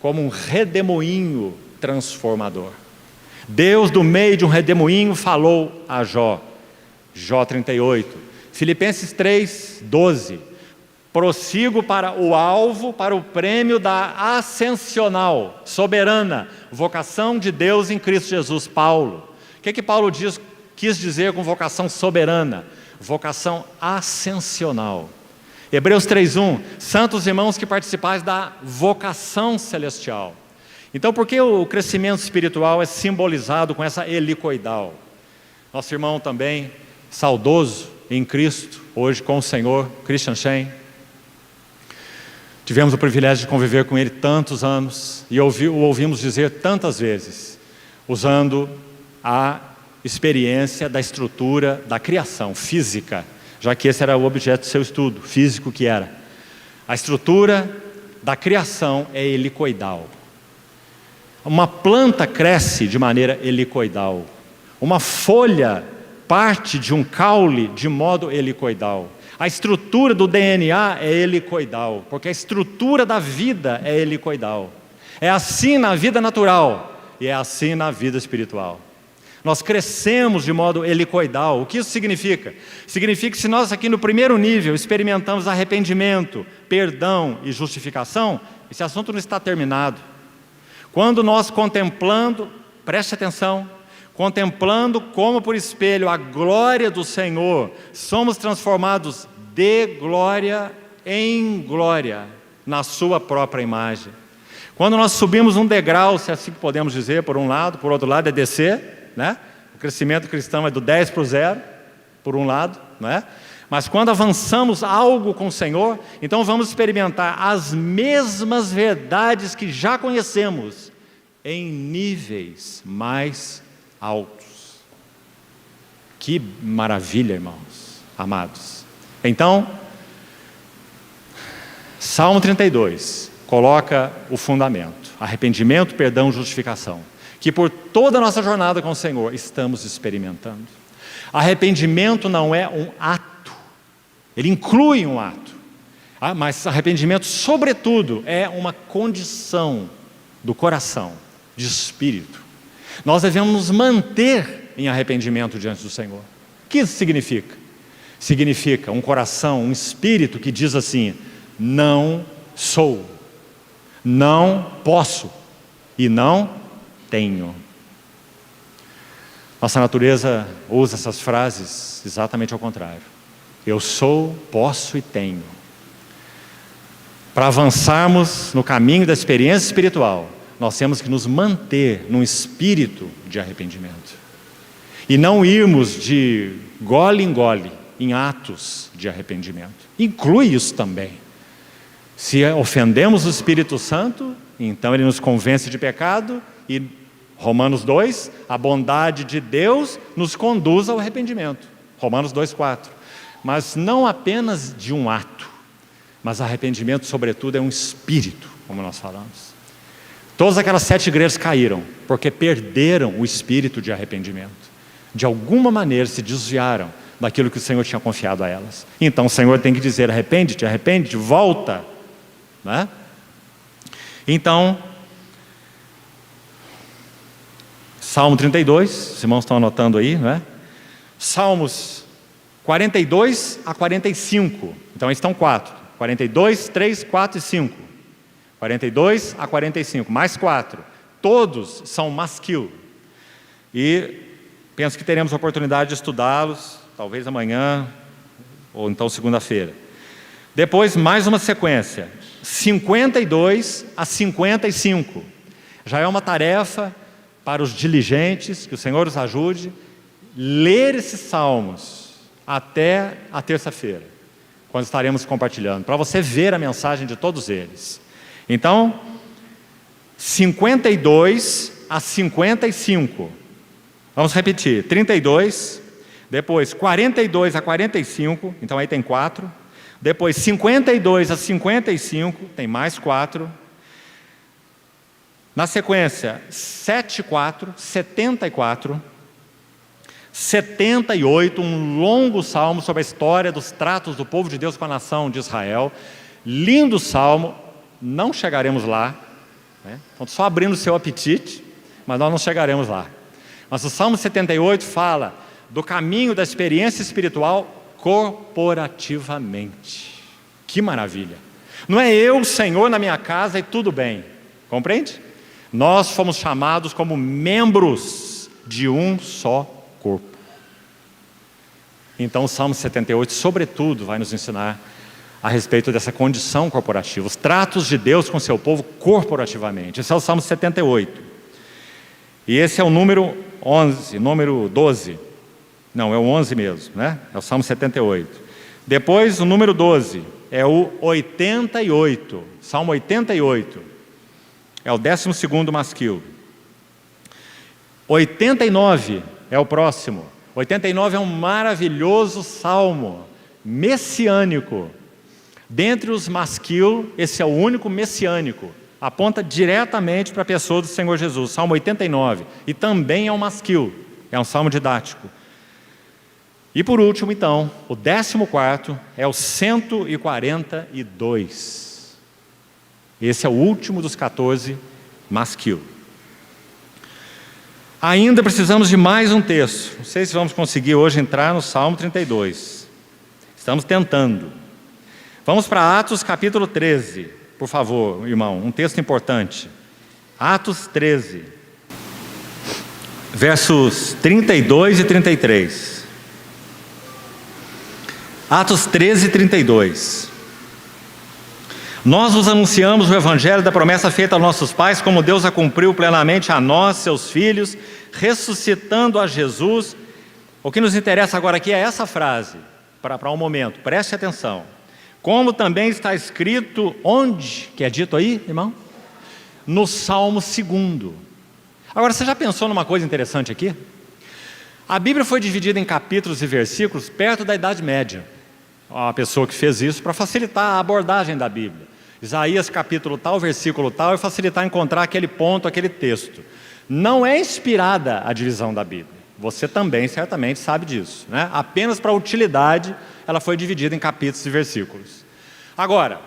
como um redemoinho transformador. Deus, do meio de um redemoinho, falou a Jó. Jó 38. Filipenses 3, 12. Prossigo para o alvo, para o prêmio da ascensional, soberana, vocação de Deus em Cristo Jesus. Paulo. O que Paulo quis dizer com vocação soberana? Vocação ascensional. Hebreus 3:1, santos irmãos que participais da vocação celestial. Então, por que o crescimento espiritual é simbolizado com essa helicoidal? Nosso irmão também, saudoso em Cristo, hoje com o Senhor, Christian Shen. Tivemos o privilégio de conviver com ele tantos anos e o ouvimos dizer tantas vezes, usando a experiência da estrutura da criação física, já que esse era o objeto do seu estudo, físico que era. A estrutura da criação é helicoidal. Uma planta cresce de maneira helicoidal. Uma folha parte de um caule de modo helicoidal. A estrutura do DNA é helicoidal, porque a estrutura da vida é helicoidal. É assim na vida natural e é assim na vida espiritual. Nós crescemos de modo helicoidal. O que isso significa? Significa que se nós aqui no primeiro nível experimentamos arrependimento, perdão e justificação, esse assunto não está terminado. Quando nós contemplando, preste atenção, contemplando como por espelho a glória do Senhor, somos transformados de glória em glória, na sua própria imagem. Quando nós subimos um degrau, se é assim que podemos dizer, por um lado, por outro lado é descer, né? O crescimento cristão é do 10 para o 0, por um lado, né? Mas quando avançamos algo com o Senhor, então vamos experimentar as mesmas verdades que já conhecemos, em níveis mais altos. Que maravilha, irmãos, amados. Então, Salmo 32 coloca o fundamento, arrependimento, perdão, justificação, que por toda a nossa jornada com o Senhor estamos experimentando. Arrependimento não é um ato, ele inclui um ato, mas arrependimento, sobretudo, é uma condição do coração, de espírito. Nós devemos nos manter em arrependimento diante do Senhor. O que isso significa? Significa um coração, um espírito que diz assim: não sou, não posso e não tenho. Nossa natureza usa essas frases exatamente ao contrário. Eu sou, posso e tenho. Para avançarmos no caminho da experiência espiritual, nós temos que nos manter num espírito de arrependimento. E não irmos de gole em gole em atos de arrependimento. Inclui isso também. Se ofendemos o Espírito Santo, então ele nos convence de pecado, e Romanos 2, a bondade de Deus nos conduz ao arrependimento. Romanos 2,4. Mas não apenas de um ato, mas arrependimento, sobretudo, é um espírito, como nós falamos. Todas aquelas 7 igrejas caíram, porque perderam o espírito de arrependimento. De alguma maneira se desviaram daquilo que o Senhor tinha confiado a elas. Então o Senhor tem que dizer: arrepende-te, arrepende-te, volta. Né? Então, Salmo 32, os irmãos estão anotando aí, né? Salmos 42 a 45, então aí estão 4, 42, 3, 4 e 5, 42 a 45, mais 4, todos são masquil, e penso que teremos a oportunidade de estudá-los, talvez amanhã, ou então segunda-feira. Depois, mais uma sequência, 52 a 55, já é uma tarefa para os diligentes, que o Senhor os ajude, ler esses salmos até a terça-feira, quando estaremos compartilhando, para você ver a mensagem de todos eles. Então, 52 a 55, vamos repetir, 32, depois 42 a 45, então aí tem 4, depois 52 a 55, tem mais 4, na sequência 74, 74, 78, um longo salmo sobre a história dos tratos do povo de Deus com a nação de Israel, lindo salmo, não chegaremos lá, né? Então, só abrindo o seu apetite, mas nós não chegaremos lá. Mas o Salmo 78 fala do caminho da experiência espiritual corporativamente. Que maravilha! Não é eu, Senhor, na minha casa e tudo bem, compreende? Nós fomos chamados como membros de um só corpo. Então o Salmo 78, sobretudo, vai nos ensinar a respeito dessa condição corporativa, os tratos de Deus com seu povo corporativamente. Esse é o Salmo 78. E esse é o número 11, número 12. Não, é o 11 mesmo, né? É o Salmo 78. Depois, o número 12 é o 88, Salmo 88. É o 12º masquil. 89 é o próximo. 89 é um maravilhoso salmo messiânico. Dentre os masquil, esse é o único messiânico. Aponta diretamente para a pessoa do Senhor Jesus. Salmo 89. E também é um masquil. É um salmo didático. E por último, então, o 14º é o 142. Esse é o último dos 14 masquil. Ainda precisamos de mais um texto. Não sei se vamos conseguir hoje entrar no Salmo 32. Estamos tentando. Vamos para Atos capítulo 13, por favor, irmão, um texto importante. Atos 13, versos 32 e 33. Atos 13, 32. Nós vos anunciamos o evangelho da promessa feita aos nossos pais, como Deus a cumpriu plenamente a nós, seus filhos, ressuscitando a Jesus. O que nos interessa agora aqui é essa frase, para um momento, preste atenção. Como também está escrito, onde, que é dito aí, irmão? No Salmo 2. Agora, você já pensou numa coisa interessante aqui? A Bíblia foi dividida em capítulos e versículos perto da Idade Média. A pessoa que fez isso para facilitar a abordagem da Bíblia. Isaías capítulo tal, versículo tal, e facilitar encontrar aquele ponto, aquele texto. Não é inspirada a divisão da Bíblia. Você também certamente sabe disso, né? Apenas para utilidade ela foi dividida em capítulos e versículos. Agora,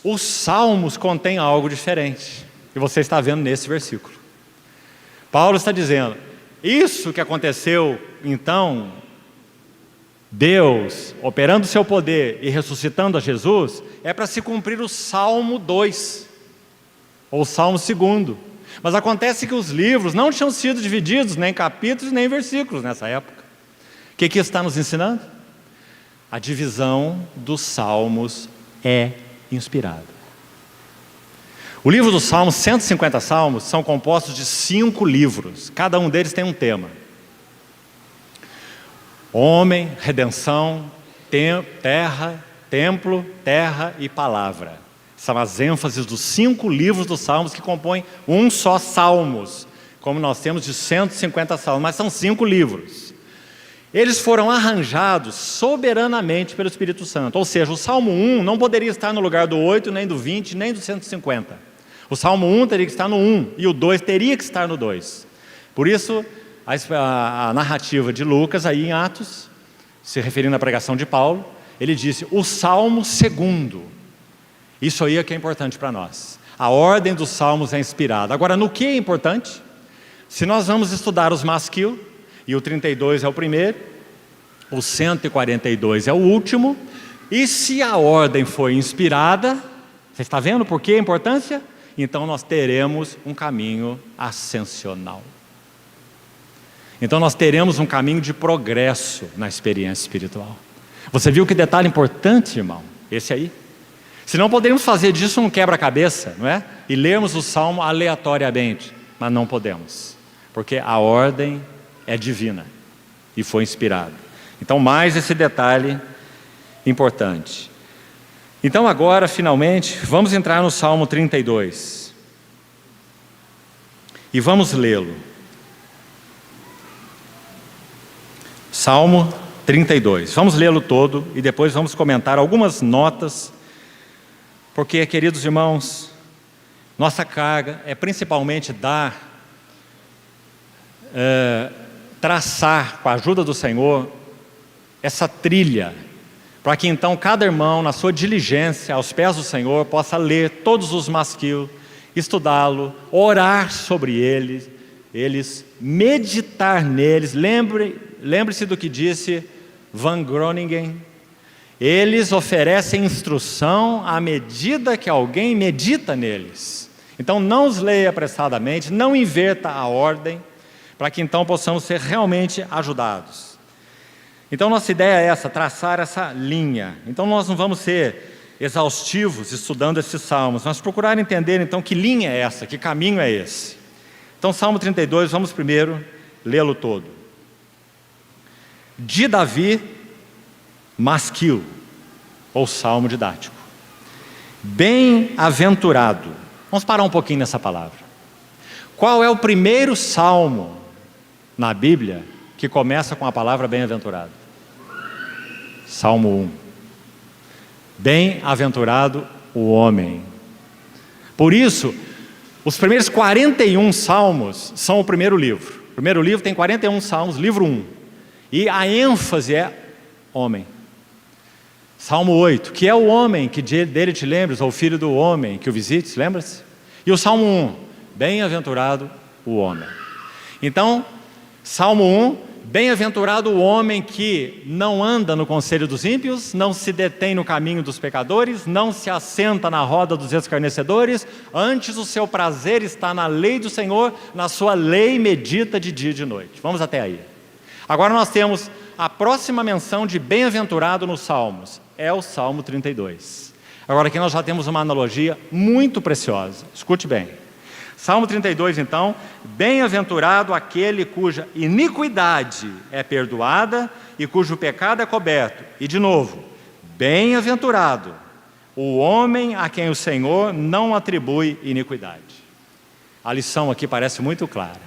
os Salmos contêm algo diferente, e você está vendo nesse versículo. Paulo está dizendo, isso que aconteceu então, Deus operando o seu poder e ressuscitando a Jesus, é para se cumprir o Salmo 2, ou Salmo 2. Mas acontece que os livros não tinham sido divididos nem em capítulos nem em versículos nessa época. O que está nos ensinando? A divisão dos salmos é inspirada. O livro dos Salmos, 150 salmos, são compostos de 5 livros. Cada um deles tem um tema. Homem, redenção, terra, templo, terra e palavra. São as ênfases dos 5 livros dos Salmos que compõem um só Salmos, como nós temos de 150 Salmos, mas são 5 livros. Eles foram arranjados soberanamente pelo Espírito Santo, ou seja, o Salmo 1 não poderia estar no lugar do 8, nem do 20, nem do 150. O Salmo 1 teria que estar no 1 e o 2 teria que estar no 2. Por isso, a narrativa de Lucas, aí em Atos, se referindo à pregação de Paulo, ele disse, o Salmo 2. Isso aí é que é importante para nós. A ordem dos Salmos é inspirada. Agora, no que é importante? Se nós vamos estudar os Masquil, e o 32 é o primeiro, o 142 é o último, e se a ordem foi inspirada, você está vendo por que a importância? Então nós teremos um caminho ascensional. Então nós teremos um caminho de progresso na experiência espiritual. Você viu que detalhe importante, irmão? Esse aí. Senão poderíamos fazer disso um quebra-cabeça, não é? E lermos o Salmo aleatoriamente, mas não podemos, porque a ordem é divina e foi inspirada. Então mais esse detalhe importante. Então agora, finalmente, vamos entrar no Salmo 32 e vamos lê-lo. Salmo 32, vamos lê-lo todo e depois vamos comentar algumas notas, porque, queridos irmãos, nossa carga é principalmente traçar, com a ajuda do Senhor, essa trilha, para que então cada irmão, na sua diligência, aos pés do Senhor, possa ler todos os Masquil, estudá-lo, orar sobre eles, meditar neles. Lembre-se do que disse Van Groningen. Eles oferecem instrução à medida que alguém medita neles. Então não os leia apressadamente, não inverta a ordem, para que então possamos ser realmente ajudados. Então nossa ideia é essa, traçar essa linha. Então nós não vamos ser exaustivos estudando esses salmos, mas procurar entender então que linha é essa, que caminho é esse. Então Salmo 32, vamos primeiro lê-lo todo. De Davi, Masquil, ou Salmo didático. Bem-aventurado. Vamos parar um pouquinho nessa palavra. Qual é o primeiro salmo na Bíblia que começa com a palavra bem-aventurado? Salmo 1. Bem-aventurado o homem. Por isso, os primeiros 41 salmos são o primeiro livro. O primeiro livro tem 41 salmos, livro 1. E a ênfase é homem. Salmo 8, que é o homem que dele te lembres, ou o filho do homem que o visites, lembra-se? E o Salmo 1, bem-aventurado o homem. Então, Salmo 1, bem-aventurado o homem que não anda no conselho dos ímpios, não se detém no caminho dos pecadores, não se assenta na roda dos escarnecedores, antes o seu prazer está na lei do Senhor, na sua lei medita de dia e de noite. Vamos até aí. Agora nós temos a próxima menção de bem-aventurado nos Salmos, é o Salmo 32. Agora aqui nós já temos uma analogia muito preciosa, escute bem. Salmo 32 então, bem-aventurado aquele cuja iniquidade é perdoada e cujo pecado é coberto. E de novo, bem-aventurado o homem a quem o Senhor não atribui iniquidade. A lição aqui parece muito clara.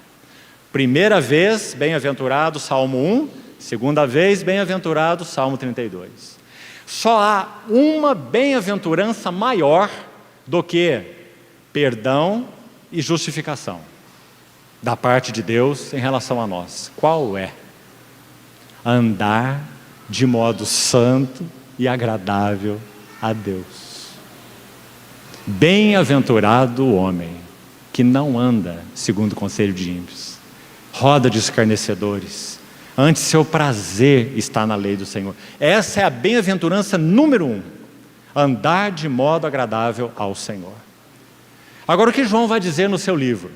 Primeira vez, bem-aventurado, Salmo 1. Segunda vez, bem-aventurado, Salmo 32. Só há uma bem-aventurança maior do que perdão e justificação da parte de Deus em relação a nós. Qual é? Andar de modo santo e agradável a Deus. Bem-aventurado o homem que não anda segundo o conselho de ímpios, roda de escarnecedores, antes seu prazer está na lei do Senhor. Essa é a bem-aventurança número 1, andar de modo agradável ao Senhor. Agora o que João vai dizer no seu livro?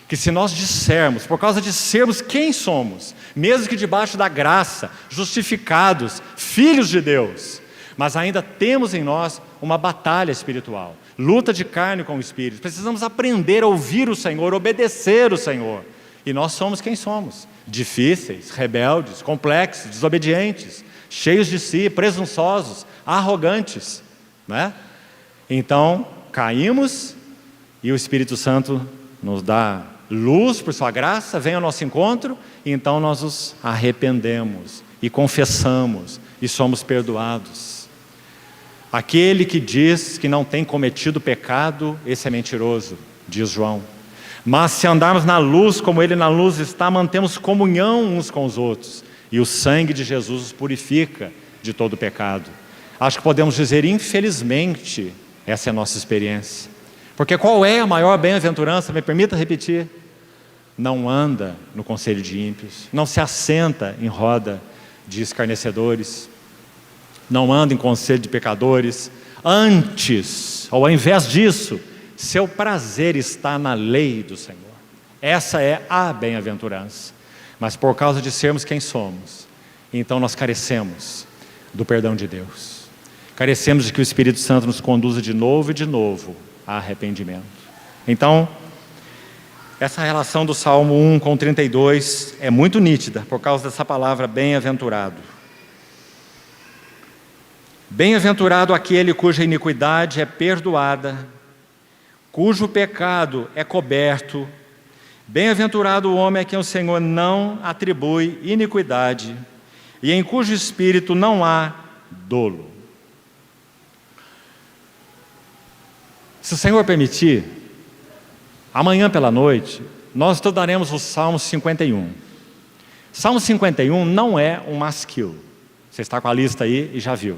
Que se nós dissermos, por causa de sermos quem somos, mesmo que debaixo da graça, justificados, filhos de Deus, mas ainda temos em nós uma batalha espiritual, luta de carne com o Espírito, precisamos aprender a ouvir o Senhor, obedecer o Senhor, e nós somos quem somos, difíceis, rebeldes, complexos, desobedientes, cheios de si, presunçosos, arrogantes, não é? Então, caímos e o Espírito Santo nos dá luz por sua graça, vem ao nosso encontro, e então nós nos arrependemos e confessamos e somos perdoados. Aquele que diz que não tem cometido pecado, esse é mentiroso, diz João. Mas se andarmos na luz como Ele na luz está, mantemos comunhão uns com os outros, e o sangue de Jesus os purifica de todo pecado. Acho que podemos dizer, infelizmente, essa é a nossa experiência. Porque qual é a maior bem-aventurança? Me permita repetir. Não anda no conselho de ímpios, não se assenta em roda de escarnecedores, não anda em conselho de pecadores. Antes, ou ao invés disso, seu prazer está na lei do Senhor. Essa é a bem-aventurança. Mas por causa de sermos quem somos, então nós carecemos do perdão de Deus. Carecemos de que o Espírito Santo nos conduza de novo e de novo a arrependimento. Então, essa relação do Salmo 1 com 32 é muito nítida, por causa dessa palavra bem-aventurado. Bem-aventurado aquele cuja iniquidade é perdoada, cujo pecado é coberto. Bem-aventurado o homem a quem o Senhor não atribui iniquidade, e em cujo espírito não há dolo. Se o Senhor permitir, amanhã pela noite, nós estudaremos o Salmo 51. Salmo 51 não é um masquil. Você está com a lista aí e já viu.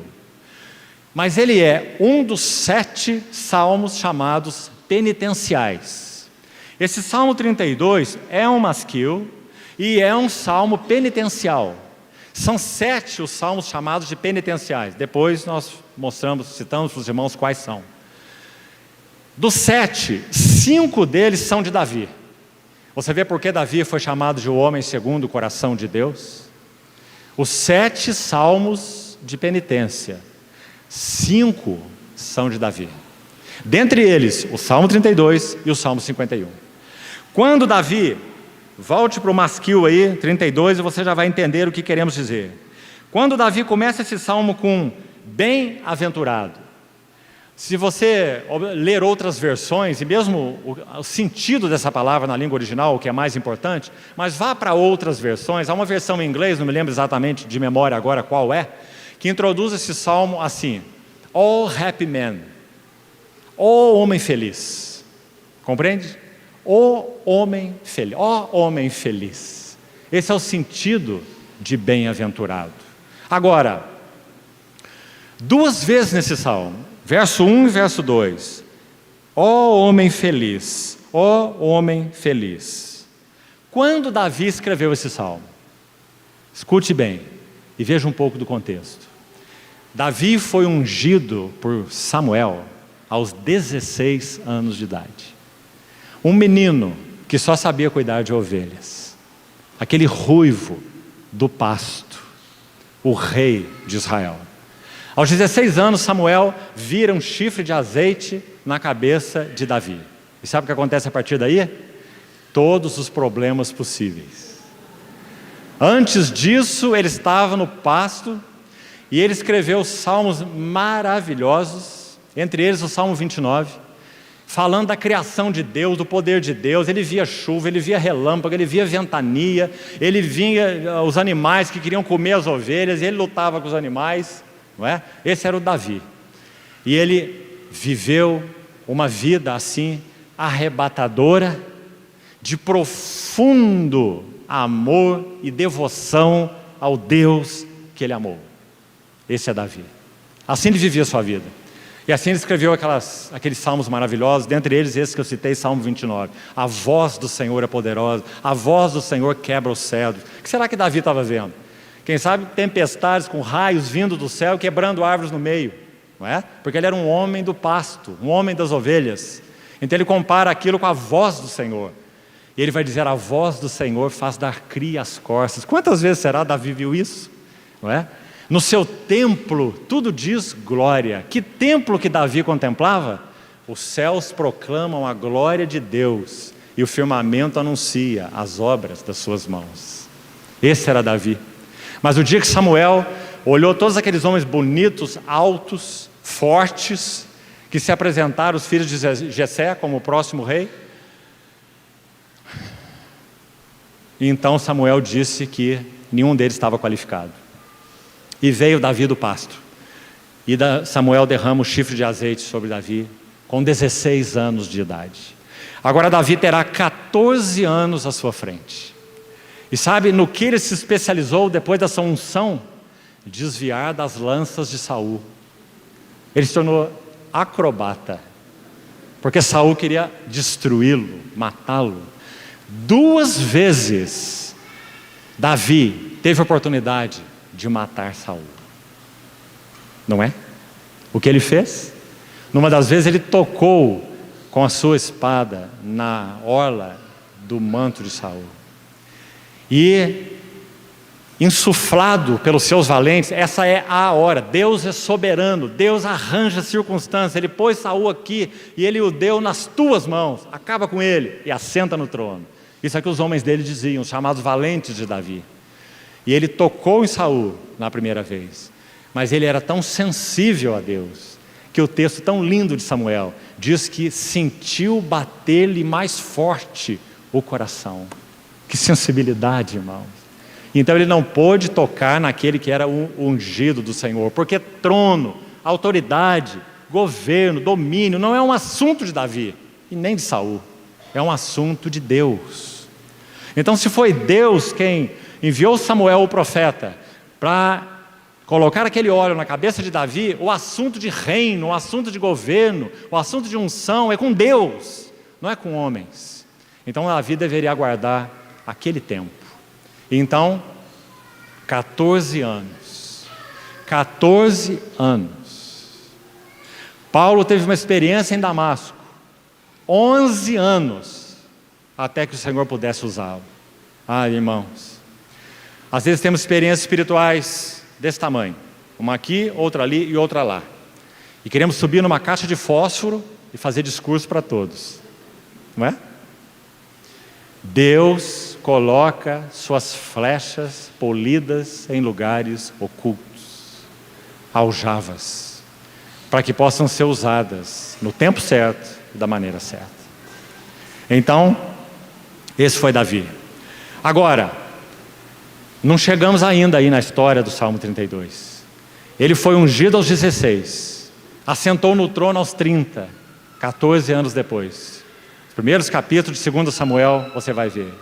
Mas ele é um dos 7 salmos chamados penitenciais. Esse Salmo 32 é um masquil e é um salmo penitencial. São 7 os salmos chamados de penitenciais. Depois nós citamos para os irmãos quais são. Dos 7, 5 deles são de Davi. Você vê por que Davi foi chamado de o homem segundo o coração de Deus? Os 7 salmos de penitência, 5 são de Davi. Dentre eles, o Salmo 32 e o Salmo 51. Quando Davi, volte para o masquil aí, 32, e você já vai entender o que queremos dizer. Quando Davi começa esse salmo com bem-aventurado, se você ler outras versões, e mesmo o sentido dessa palavra na língua original, o que é mais importante, mas vá para outras versões. Há uma versão em inglês, não me lembro exatamente de memória agora qual é, que introduz esse salmo assim: all happy men, ó homem feliz. Compreende? Ó homem feliz, ó homem feliz. Esse é o sentido de bem-aventurado. Agora, 2 vezes nesse salmo, verso 1 e verso 2, ó homem feliz, ó homem feliz. Quando Davi escreveu esse salmo? Escute bem e veja um pouco do contexto. Davi foi ungido por Samuel aos 16 anos de idade. Um menino que só sabia cuidar de ovelhas. Aquele ruivo do pasto, o rei de Israel. Aos 16 anos, Samuel vira um chifre de azeite na cabeça de Davi. E sabe o que acontece a partir daí? Todos os problemas possíveis. Antes disso, ele estava no pasto e ele escreveu salmos maravilhosos, entre eles o Salmo 29, falando da criação de Deus, do poder de Deus. Ele via chuva, ele via relâmpago, ele via ventania, ele via os animais que queriam comer as ovelhas, e ele lutava com os animais. Não é? Esse era o Davi. E ele viveu uma vida assim, arrebatadora, de profundo amor e devoção ao Deus que ele amou. Esse é Davi. Assim ele vivia a sua vida. E assim ele escreveu aqueles salmos maravilhosos, dentre eles esse que eu citei, Salmo 29. A voz do Senhor é poderosa, a voz do Senhor quebra os cedros. O que será que Davi estava vendo? Quem sabe tempestades com raios vindo do céu, quebrando árvores no meio, não é? Porque ele era um homem do pasto, um homem das ovelhas. Então ele compara aquilo com a voz do Senhor. E ele vai dizer: a voz do Senhor faz dar cria às corças. Quantas vezes será Davi viu isso? Não é? No seu templo, tudo diz glória. Que templo que Davi contemplava? Os céus proclamam a glória de Deus e o firmamento anuncia as obras das suas mãos. Esse era Davi. Mas o dia que Samuel olhou todos aqueles homens bonitos, altos, fortes, que se apresentaram os filhos de Jessé como o próximo rei. E então Samuel disse que nenhum deles estava qualificado. E veio Davi do pasto. E Samuel derrama o chifre de azeite sobre Davi, com 16 anos de idade. Agora Davi terá 14 anos à sua frente. E sabe no que ele se especializou depois dessa unção? Desviar das lanças de Saul. Ele se tornou acrobata, porque Saul queria destruí-lo, matá-lo. 2 vezes Davi teve a oportunidade de matar Saul. Não é? O que ele fez? Numa das vezes ele tocou com a sua espada na orla do manto de Saul. E insuflado pelos seus valentes, essa é a hora. Deus é soberano, Deus arranja a circunstância. Ele pôs Saul aqui e ele o deu nas tuas mãos. Acaba com ele e assenta no trono. Isso é que os homens dele diziam, os chamados valentes de Davi. E ele tocou em Saul na primeira vez, mas ele era tão sensível a Deus, que o texto tão lindo de Samuel diz que sentiu bater-lhe mais forte o coração. Que sensibilidade, irmãos. Então ele não pôde tocar naquele que era o ungido do Senhor, porque trono, autoridade, governo, domínio, não é um assunto de Davi e nem de Saul, é um assunto de Deus. Então se foi Deus quem enviou Samuel o profeta para colocar aquele óleo na cabeça de Davi, o assunto de reino, o assunto de governo, o assunto de unção é com Deus, não é com homens. Então Davi deveria aguardar aquele tempo. Então, 14 anos. 14 anos. Paulo teve uma experiência em Damasco. 11 anos até que o Senhor pudesse usá-lo. Ah, irmãos, às vezes temos experiências espirituais desse tamanho, uma aqui, outra ali e outra lá, e queremos subir numa caixa de fósforo e fazer discurso para todos, não é? Deus coloca suas flechas polidas em lugares ocultos, aljavas, para que possam ser usadas no tempo certo e da maneira certa. Então, esse foi Davi. Agora, não chegamos ainda aí na história do Salmo 32. Ele foi ungido aos 16, assentou no trono aos 30, 14 anos depois. Os primeiros capítulos de 2 Samuel, você vai ver.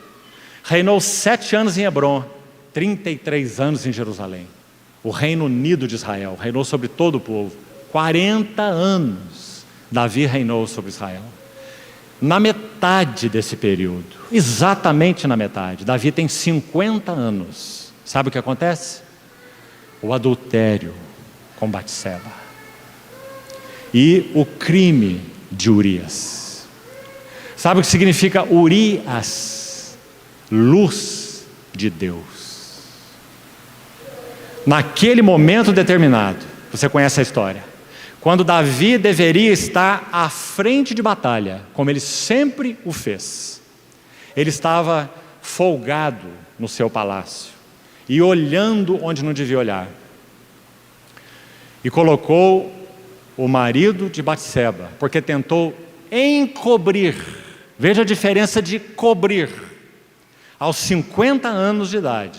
Reinou 7 anos em Hebrom, 33 anos em Jerusalém. O Reino Unido de Israel, reinou sobre todo o povo. 40 anos Davi reinou sobre Israel. Na metade desse período, exatamente na metade, Davi tem 50 anos. Sabe o que acontece? O adultério com Batseba e o crime de Urias. Sabe o que significa Urias? Luz de Deus. Naquele momento determinado, você conhece a história, quando Davi deveria estar à frente de batalha, como ele sempre o fez, ele estava folgado no seu palácio e olhando onde não devia olhar, e colocou o marido de Batseba, porque tentou encobrir. Veja a diferença de cobrir. Aos 50 anos de idade,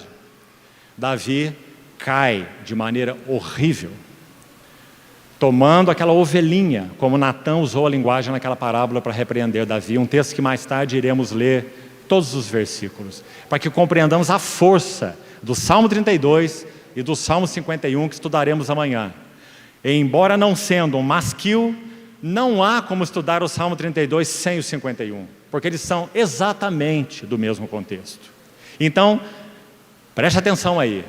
Davi cai de maneira horrível, tomando aquela ovelhinha, como Natã usou a linguagem naquela parábola para repreender Davi, um texto que mais tarde iremos ler todos os versículos, para que compreendamos a força do Salmo 32 e do Salmo 51, que estudaremos amanhã. E embora não sendo um masquil, não há como estudar o Salmo 32 sem o 51, porque eles são exatamente do mesmo contexto. Então, preste atenção aí.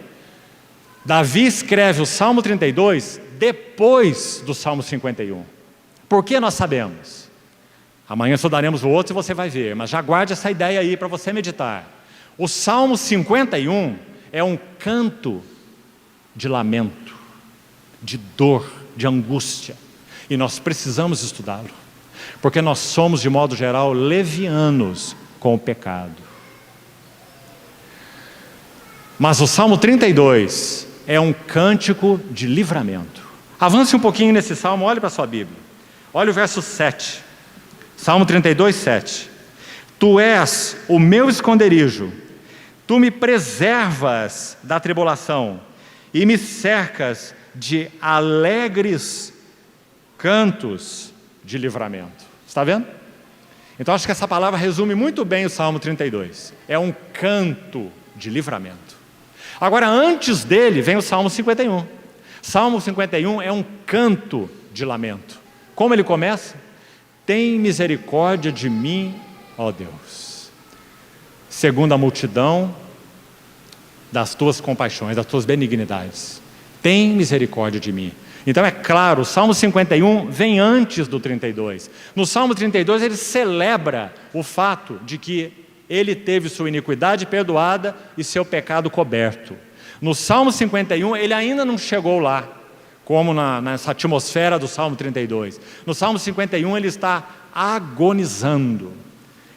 Davi escreve o Salmo 32 depois do Salmo 51. Por que nós sabemos? Amanhã estudaremos o outro e você vai ver, mas já guarde essa ideia aí para você meditar. O Salmo 51 é um canto de lamento, de dor, de angústia. E nós precisamos estudá-lo, porque nós somos, de modo geral, levianos com o pecado. Mas o Salmo 32 é um cântico de livramento. Avance um pouquinho nesse salmo, olhe para a sua Bíblia. Olha o verso 7. Salmo 32, 7. Tu és o meu esconderijo, tu me preservas da tribulação e me cercas de alegres cantos de livramento. Está vendo? Então acho que essa palavra resume muito bem o Salmo 32. É um canto de livramento. Agora, antes dele vem o Salmo 51. Salmo 51 é um canto de lamento. Como ele começa? Tem misericórdia de mim, ó Deus, segundo a multidão das tuas compaixões, das tuas benignidades. Tem misericórdia de mim. Então é claro, o Salmo 51 vem antes do 32. No Salmo 32 ele celebra o fato de que ele teve sua iniquidade perdoada e seu pecado coberto. No Salmo 51 ele ainda não chegou lá, como nessa atmosfera do Salmo 32. No Salmo 51 ele está agonizando.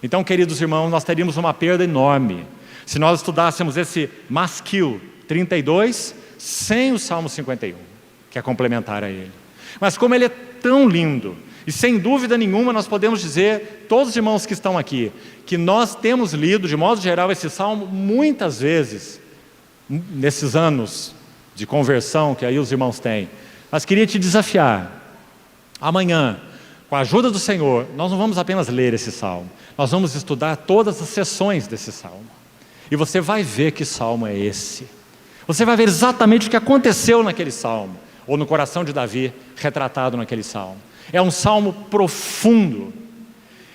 Então, queridos irmãos, nós teríamos uma perda enorme se nós estudássemos esse Masquil 32 sem o Salmo 51, que é complementar a ele. Mas como ele é tão lindo, e sem dúvida nenhuma nós podemos dizer, todos os irmãos que estão aqui, que nós temos lido, de modo geral, esse Salmo muitas vezes, nesses anos de conversão que aí os irmãos têm. Mas queria te desafiar, amanhã, com a ajuda do Senhor, nós não vamos apenas ler esse Salmo, nós vamos estudar todas as sessões desse Salmo. E você vai ver que Salmo é esse. Você vai ver exatamente o que aconteceu naquele Salmo, ou no coração de Davi, retratado naquele Salmo. É um Salmo profundo.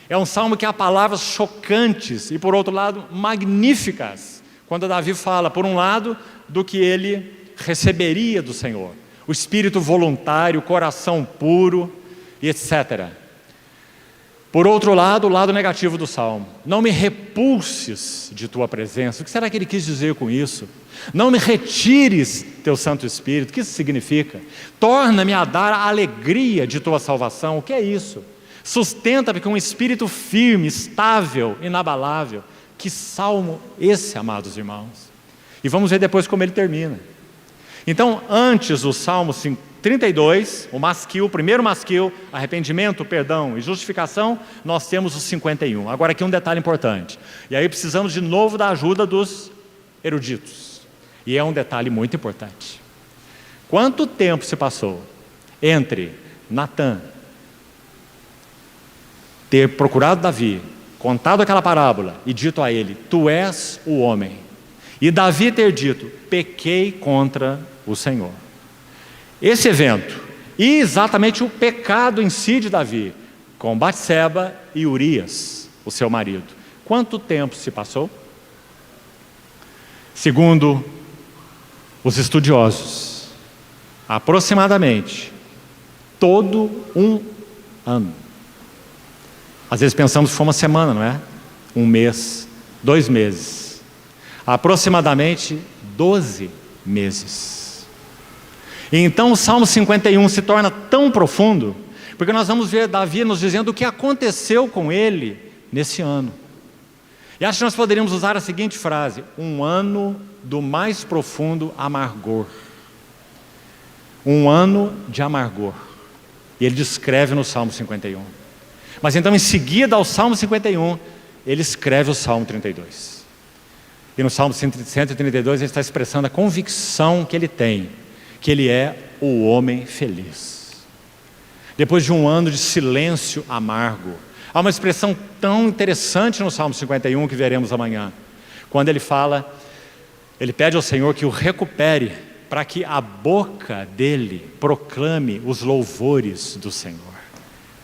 É um Salmo que há palavras chocantes e, por outro lado, magníficas. Quando Davi fala, por um lado, do que ele receberia do Senhor. O espírito voluntário, o coração puro, e etc. Por outro lado, o lado negativo do Salmo. Não me repulses de tua presença. O que será que ele quis dizer com isso? Não me retires teu Santo Espírito. O que isso significa? Torna-me a dar a alegria de tua salvação. O que é isso? Sustenta-me com um espírito firme, estável, inabalável. Que salmo esse, amados irmãos? E vamos ver depois como ele termina. Então, antes do Salmo 32, o masquil, o primeiro masquil, arrependimento, perdão e justificação, nós temos o 51. Agora aqui um detalhe importante. E aí precisamos de novo da ajuda dos eruditos. E é um detalhe muito importante. Quanto tempo se passou entre Natã ter procurado Davi, contado aquela parábola e dito a ele, tu és o homem, e Davi ter dito, pequei contra o Senhor. Esse evento, e exatamente o pecado em si de Davi, com Batseba e Urias, o seu marido. Quanto tempo se passou? Segundo os estudiosos, aproximadamente todo um ano. Às vezes pensamos que foi uma semana, não é? Um mês, 2 meses. Aproximadamente 12 meses. E então o Salmo 51 se torna tão profundo, porque nós vamos ver Davi nos dizendo o que aconteceu com ele nesse ano. E acho que nós poderíamos usar a seguinte frase, um ano do mais profundo amargor. Um ano de amargor. E ele descreve no Salmo 51. Mas então em seguida ao Salmo 51, ele escreve o Salmo 32. E no Salmo 132 ele está expressando a convicção que ele tem, que ele é o homem feliz. Depois de um ano de silêncio amargo, há uma expressão tão interessante no Salmo 51 que veremos amanhã. Quando ele fala, ele pede ao Senhor que o recupere para que a boca dele proclame os louvores do Senhor.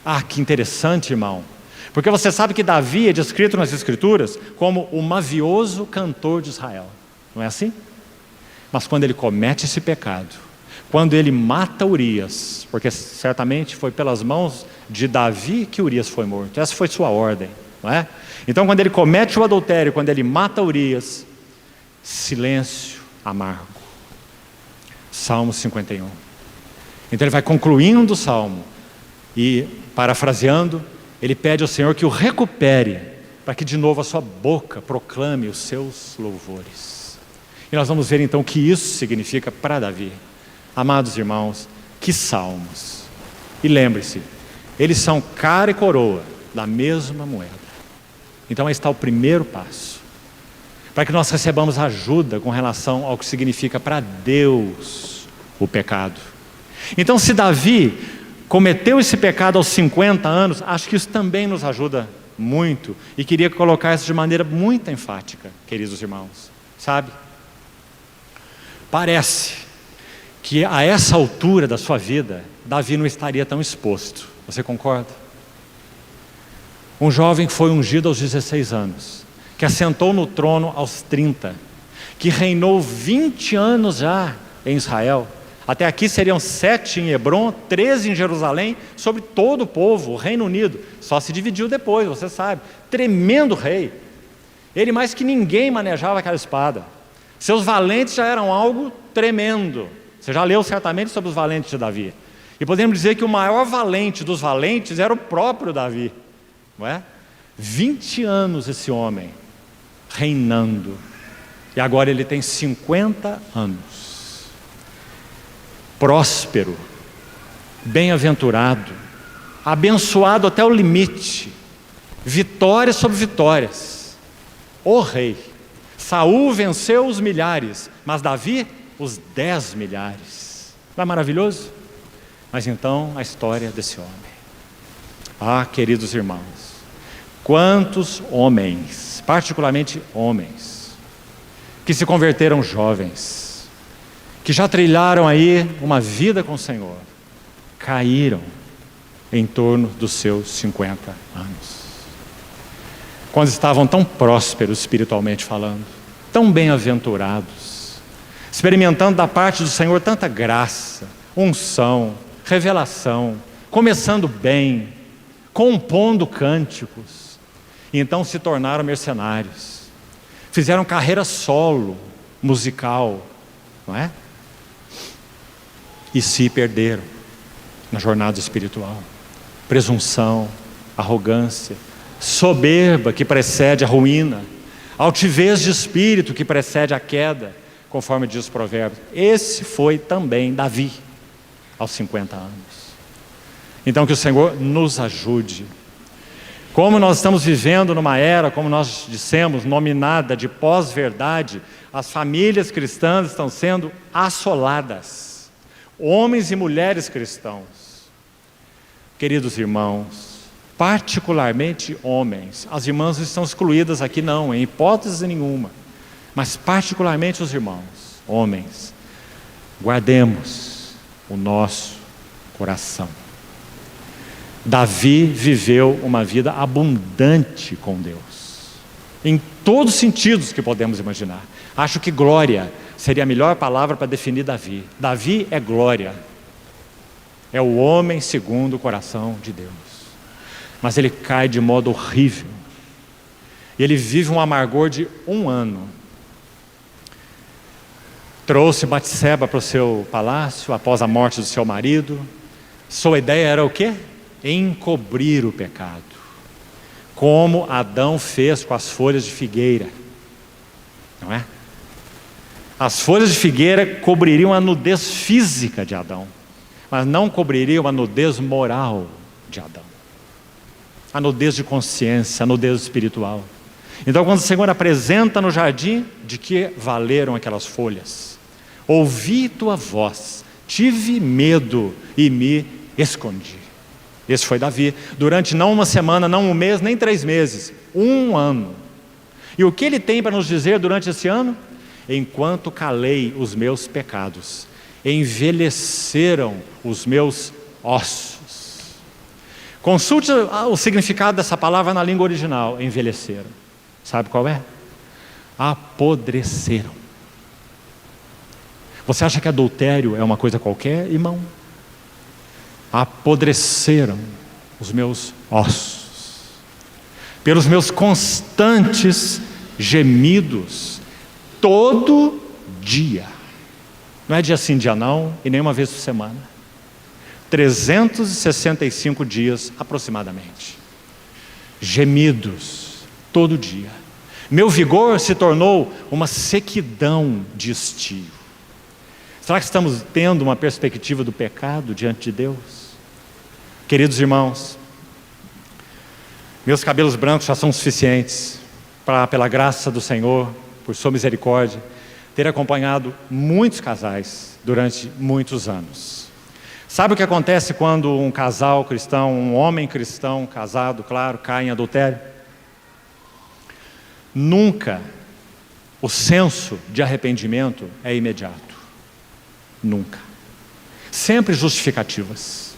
Ah, que interessante, irmão. Porque você sabe que Davi é descrito nas Escrituras como o mavioso cantor de Israel. Não é assim? Mas quando ele comete esse pecado, quando ele mata Urias, porque certamente foi pelas mãos de Davi que Urias foi morto, essa foi sua ordem, não é? Então quando ele comete o adultério, quando ele mata Urias, silêncio amargo. Salmo 51. Então ele vai concluindo o Salmo e, parafraseando, ele pede ao Senhor que o recupere, para que de novo a sua boca proclame os seus louvores. E nós vamos ver então o que isso significa para Davi. Amados irmãos, que salmos! E lembre-se, Eles são cara e coroa da mesma moeda. Então aí está o primeiro passo, para que nós recebamos ajuda com relação ao que significa para Deus o pecado. Então, se Davi cometeu esse pecado aos 50 anos, acho que isso também nos ajuda muito, e queria colocar isso de maneira muito enfática, queridos irmãos. Sabe? Parece que a essa altura da sua vida, Davi não estaria tão exposto. Você concorda? Um jovem que foi ungido aos 16 anos, que assentou no trono aos 30, que reinou 20 anos já em Israel. Até aqui seriam 7 em Hebron, 13 em Jerusalém, sobre todo o povo, o Reino Unido. Só se dividiu depois, você sabe. Tremendo rei. Ele mais que ninguém manejava aquela espada. Seus valentes já eram algo tremendo. Você já leu certamente sobre os valentes de Davi. E podemos dizer que o maior valente dos valentes era o próprio Davi. Não é? 20 anos esse homem reinando. E agora ele tem 50 anos. Próspero, bem-aventurado, abençoado até o limite, vitórias sobre vitórias. O rei. Saul venceu os milhares, mas Davi os 10 milhares. Não é maravilhoso? Mas então a história desse homem. Ah, queridos irmãos, quantos homens, particularmente homens, que se converteram jovens, que já trilharam aí uma vida com o Senhor, caíram em torno dos seus 50 anos. Quando estavam tão prósperos espiritualmente falando, tão bem-aventurados, experimentando da parte do Senhor tanta graça, unção, revelação, começando bem, compondo cânticos, e então se tornaram mercenários, fizeram carreira solo, musical, não é? E se perderam na jornada espiritual. Presunção, arrogância, soberba que precede a ruína, altivez de espírito que precede a queda, conforme diz os Provérbios. Esse foi também Davi, aos 50 anos. Então que o Senhor nos ajude. Como nós estamos vivendo numa era, como nós dissemos, nominada de pós-verdade, as famílias cristãs estão sendo assoladas. Homens e mulheres cristãos. Queridos irmãos, particularmente homens, as irmãs estão excluídas aqui não, em hipótese nenhuma, mas particularmente os irmãos, homens, guardemos o nosso coração. Davi viveu uma vida abundante com Deus, em todos os sentidos que podemos imaginar. Acho que glória seria a melhor palavra para definir Davi. Davi é glória, é o homem segundo o coração de Deus. Mas ele cai de modo horrível, e ele vive um amargor de 1 ano. Trouxe Batseba para o seu palácio após a morte do seu marido. Sua ideia era o quê? Encobrir o pecado, como Adão fez com as folhas de figueira, não é? As folhas de figueira cobririam a nudez física de Adão, mas não cobririam a nudez moral de Adão, a nudez de consciência, a nudez espiritual. Então quando o Senhor apresenta no jardim, de que valeram aquelas folhas? Ouvi tua voz, tive medo e me escondi. Esse foi Davi, durante não 1 semana, não 1 mês, nem 3 meses, 1 ano. E o que ele tem para nos dizer durante esse ano? Enquanto calei os meus pecados, envelheceram os meus ossos. Consulte o significado dessa palavra na língua original, envelheceram. Sabe qual é? Apodreceram. Você acha que adultério é uma coisa qualquer, irmão? Apodreceram os meus ossos, pelos meus constantes gemidos, todo dia. Não é dia sim, dia não, e nem uma vez por semana. 365 dias aproximadamente. Gemidos, todo dia. Meu vigor se tornou uma sequidão de estio. Será que estamos tendo uma perspectiva do pecado diante de Deus? Queridos irmãos, meus cabelos brancos já são suficientes para, pela graça do Senhor, por sua misericórdia, ter acompanhado muitos casais durante muitos anos. Sabe o que acontece quando um casal cristão, um homem cristão casado, claro, cai em adultério? Nunca o senso de arrependimento é imediato. Nunca. Sempre justificativas.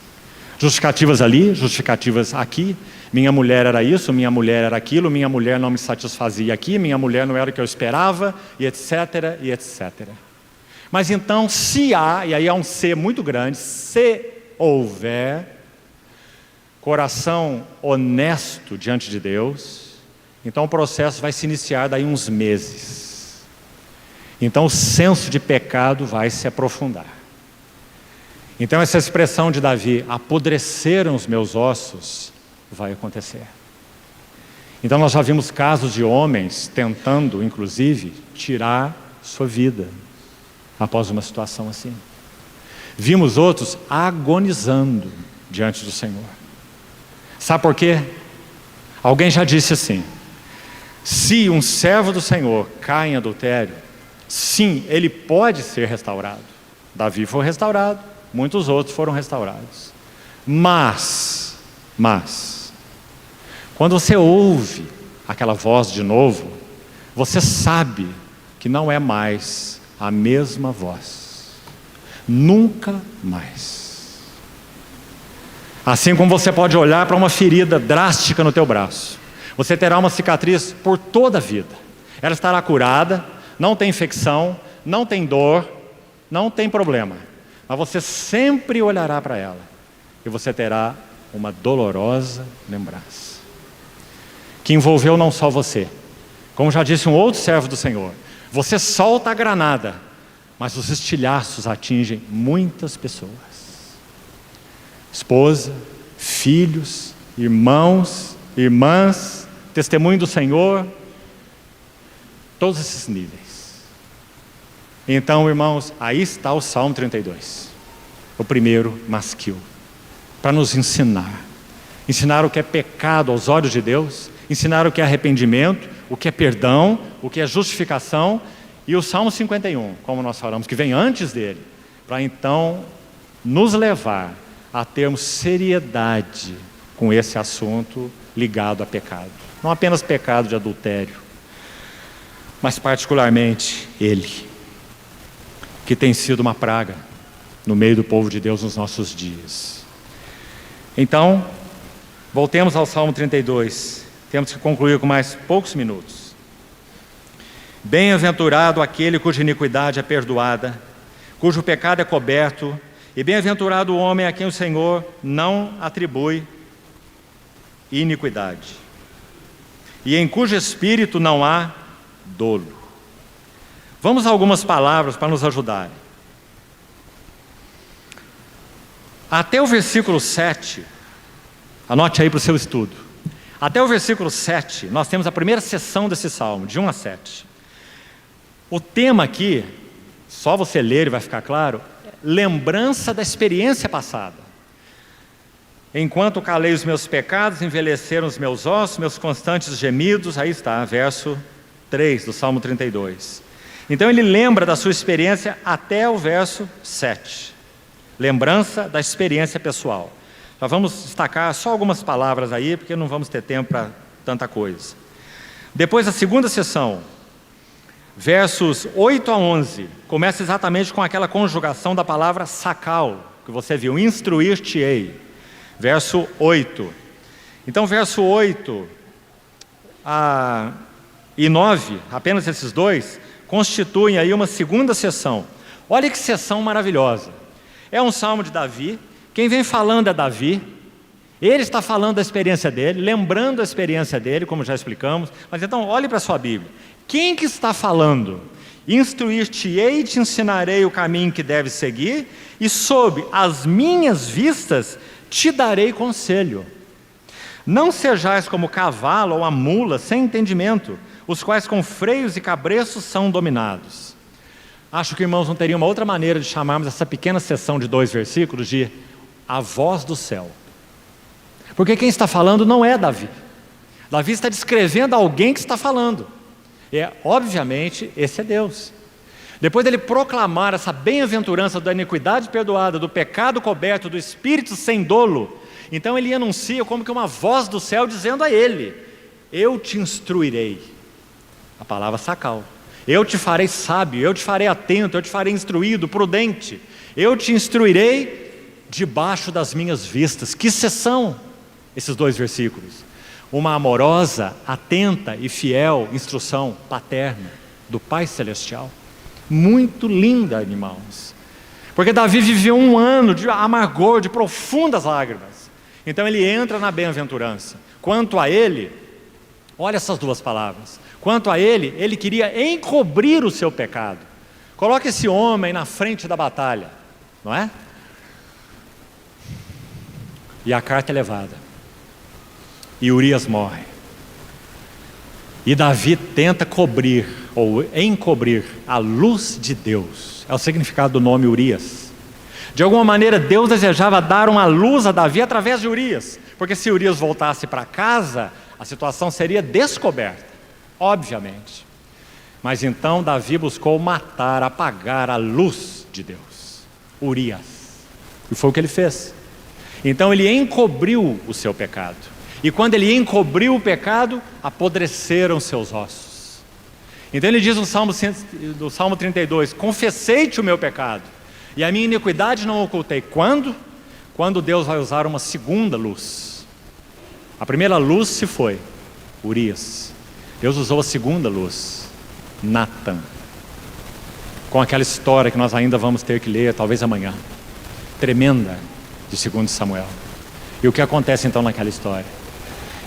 Justificativas ali, justificativas aqui. Minha mulher era isso, minha mulher era aquilo, minha mulher não me satisfazia aqui, minha mulher não era o que eu esperava, e etc, e etc. Mas então, se há, e aí há um se muito grande, se houver coração honesto diante de Deus, então o processo vai se iniciar daí uns meses. Então o senso de pecado vai se aprofundar. Então essa expressão de Davi, apodreceram os meus ossos, vai acontecer. Então nós já vimos casos de homens tentando, inclusive, tirar sua vida após uma situação assim. Vimos outros agonizando diante do Senhor. Sabe por quê? Alguém já disse assim: se um servo do Senhor cai em adultério, sim, ele pode ser restaurado. Davi foi restaurado, muitos outros foram restaurados. Mas, quando você ouve aquela voz de novo, você sabe que não é mais a mesma voz. Nunca mais. Assim como você pode olhar para uma ferida drástica no teu braço, você terá uma cicatriz por toda a vida. Ela estará curada, não tem infecção, não tem dor, não tem problema. Mas você sempre olhará para ela e você terá uma dolorosa lembrança, que envolveu não só você. Como já disse um outro servo do Senhor, você solta a granada, mas os estilhaços atingem muitas pessoas. Esposa, filhos, irmãos, irmãs, testemunho do Senhor, todos esses níveis. Então, irmãos, aí está o Salmo 32, o primeiro masquil, para nos ensinar o que é pecado aos olhos de Deus, ensinar o que é arrependimento, o que é perdão, o que é justificação, e o Salmo 51, como nós falamos, que vem antes dele, para então nos levar a termos seriedade com esse assunto ligado a pecado. Não apenas pecado de adultério, mas particularmente ele, que tem sido uma praga no meio do povo de Deus nos nossos dias. Então, voltemos ao Salmo 32. Temos que concluir com mais poucos minutos. Bem-aventurado aquele cuja iniquidade é perdoada, cujo pecado é coberto, e bem-aventurado o homem a quem o Senhor não atribui iniquidade, e em cujo espírito não há dolo. Vamos a algumas palavras para nos ajudarem. Até o versículo 7, anote aí para o seu estudo. Até o versículo 7, nós temos a primeira seção desse salmo, de 1 a 7. O tema aqui, só você ler e vai ficar claro, lembrança da experiência passada. Enquanto calei os meus pecados, envelheceram os meus ossos, meus constantes gemidos. Aí está, verso 3 do Salmo 32. Então ele lembra da sua experiência até o verso 7. Lembrança da experiência pessoal. Já vamos destacar só algumas palavras aí, porque não vamos ter tempo para tanta coisa. Depois, a segunda sessão, versos 8 a 11, começa exatamente com aquela conjugação da palavra sakal, que você viu, instruir-te-ei. Verso 8. Então, verso 8 e 9, apenas esses dois, constituem aí uma segunda sessão. Olha que sessão maravilhosa. É um salmo de Davi. Quem vem falando é Davi. Ele está falando da experiência dele, lembrando a experiência dele, como já explicamos. Mas então, olhe para a sua Bíblia. Quem que está falando? Instruir-te-ei, te ensinarei o caminho que deves seguir, e sob as minhas vistas te darei conselho. Não sejais como o cavalo ou a mula sem entendimento, os quais com freios e cabreços são dominados. Acho que, irmãos, não teria uma outra maneira de chamarmos essa pequena sessão de 2 versículos de a voz do céu. Porque quem está falando não é Davi. Davi está descrevendo alguém que está falando. E, obviamente, esse é Deus. Depois dele proclamar essa bem-aventurança da iniquidade perdoada, do pecado coberto, do espírito sem dolo, então ele anuncia como que uma voz do céu dizendo a ele: eu te instruirei. A palavra sacal. Eu te farei sábio, eu te farei atento, eu te farei instruído, prudente. Eu te instruirei debaixo das minhas vistas. Que são esses dois versículos? Uma amorosa, atenta e fiel instrução paterna do Pai Celestial. Muito linda, irmãos. Porque Davi viveu um ano de amargor, de profundas lágrimas. Então ele entra na bem-aventurança. Quanto a ele, olha essas duas palavras. Quanto a ele, ele queria encobrir o seu pecado. Coloque esse homem na frente da batalha, não é? E a carta é levada. E Urias morre. E Davi tenta cobrir, ou encobrir, a luz de Deus. É o significado do nome Urias. De alguma maneira, Deus desejava dar uma luz a Davi através de Urias. Porque se Urias voltasse para casa, a situação seria descoberta, obviamente. Mas então Davi buscou matar, apagar a luz de Deus, Urias. E foi o que ele fez. Então ele encobriu o seu pecado. E quando ele encobriu o pecado, apodreceram seus ossos. Então ele diz no Salmo 32, confessei-te o meu pecado, e a minha iniquidade não ocultei. Quando? Quando Deus vai usar uma segunda luz. A primeira luz se foi, Urias. Deus usou a segunda luz, Natã. Com aquela história que nós ainda vamos ter que ler, talvez amanhã. Tremenda, de 2 Samuel. E o que acontece então naquela história?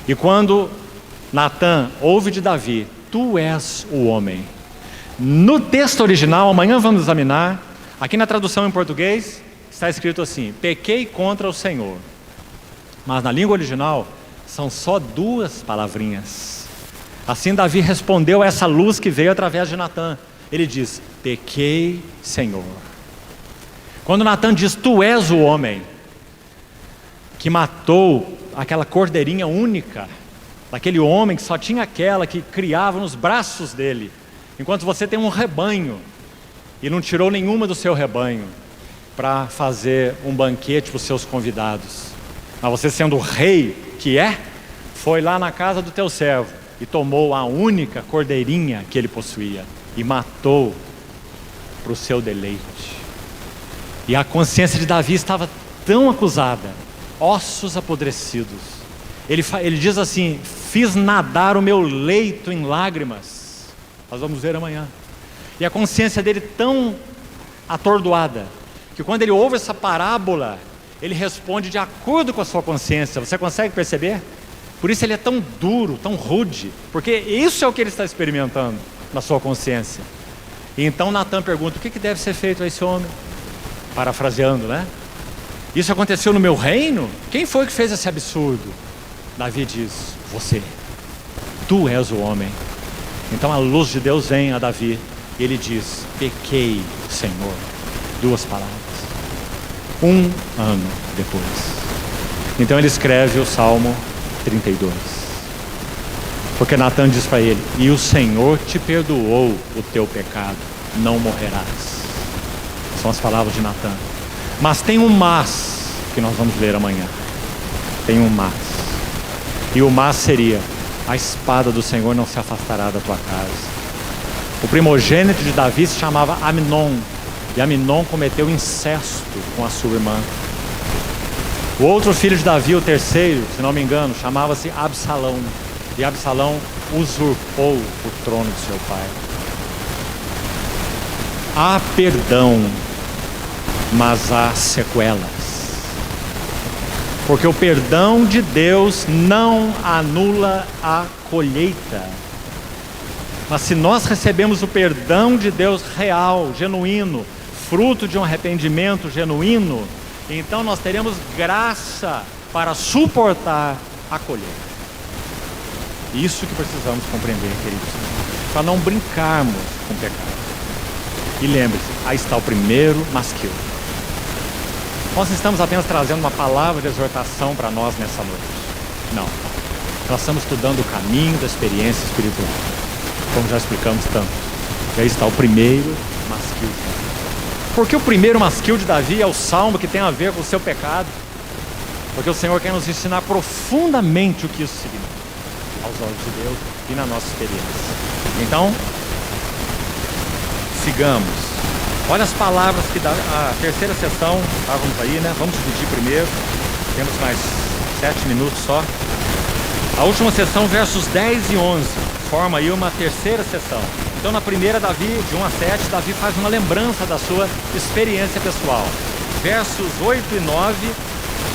E quando Natã ouve de Davi, tu és o homem. No texto original, amanhã vamos examinar, aqui na tradução em português, está escrito assim, pequei contra o Senhor. Mas na língua original, são só duas palavrinhas. Assim Davi respondeu a essa luz que veio através de Natã. Ele diz, pequei, Senhor. Quando Natã diz, tu és o homem que matou aquela cordeirinha única, daquele homem que só tinha aquela que criava nos braços dele, enquanto você tem um rebanho e não tirou nenhuma do seu rebanho para fazer um banquete para os seus convidados, mas você, sendo o rei que é, foi lá na casa do teu servo e tomou a única cordeirinha que ele possuía e matou para o seu deleite. E a consciência de Davi estava tão acusada, ossos apodrecidos. Ele diz assim, fiz nadar o meu leito em lágrimas. Nós vamos ver amanhã. E a consciência dele tão atordoada, que quando ele ouve essa parábola, ele responde de acordo com a sua consciência. Você consegue perceber? Por isso ele é tão duro, tão rude, porque isso é o que ele está experimentando na sua consciência. E então Natã pergunta, o que deve ser feito a esse homem? Parafraseando, né? Isso aconteceu no meu reino? Quem foi que fez esse absurdo? Davi diz, você, tu és o homem. Então a luz de Deus vem a Davi e ele diz, pequei, Senhor. Duas palavras. 1 ano depois. Então ele escreve o Salmo 32. Porque Natã diz para ele, e o Senhor te perdoou o teu pecado, não morrerás. São as palavras de Natã. Mas tem um mas, que nós vamos ler amanhã. Tem um mas. E o mas seria, a espada do Senhor não se afastará da tua casa. O primogênito de Davi se chamava Amnon, e Amnon cometeu incesto com a sua irmã. O outro filho de Davi, o terceiro, se não me engano, chamava-se Absalão, e Absalão usurpou o trono de seu pai. Há perdão, mas há sequelas. Porque o perdão de Deus não anula a colheita. Mas se nós recebemos o perdão de Deus real, genuíno, fruto de um arrependimento genuíno, então nós teremos graça para suportar a colheita. Isso que precisamos compreender, queridos, para não brincarmos com o pecado. E lembre-se, aí está o primeiro masquil. Nós não estamos apenas trazendo uma palavra de exortação para nós nessa noite. Não. Nós estamos estudando o caminho da experiência espiritual, como já explicamos tanto. E aí está o primeiro masquil de Davi. Por que o primeiro masquil de Davi é o salmo que tem a ver com o seu pecado? Porque o Senhor quer nos ensinar profundamente o que isso significa aos olhos de Deus e na nossa experiência. Então, sigamos. Olha as palavras que dá a terceira sessão. Estávamos aí, né? Vamos dividir primeiro. Temos mais 7 minutos só. A última sessão, versos 10 e 11, forma aí uma terceira sessão. Então, na primeira, Davi, de 1 a 7, Davi faz uma lembrança da sua experiência pessoal. Versos 8 e 9,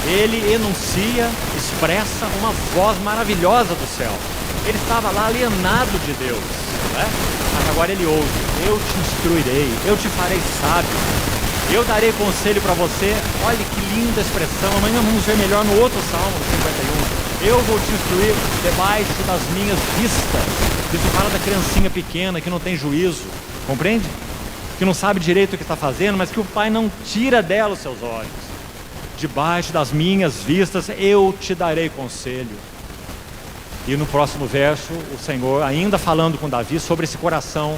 ele enuncia, expressa uma voz maravilhosa do céu. Ele estava lá alienado de Deus, né? Mas agora ele ouve: eu te instruirei, eu te farei sábio, eu darei conselho para você. Olha que linda expressão. Amanhã vamos ver melhor no outro salmo, no 51. Eu vou te instruir debaixo das minhas vistas. Isso fala da criancinha pequena que não tem juízo, compreende? Que não sabe direito o que está fazendo, mas que o pai não tira dela os seus olhos. Debaixo das minhas vistas eu te darei conselho. E no próximo verso, o Senhor, ainda falando com Davi sobre esse coração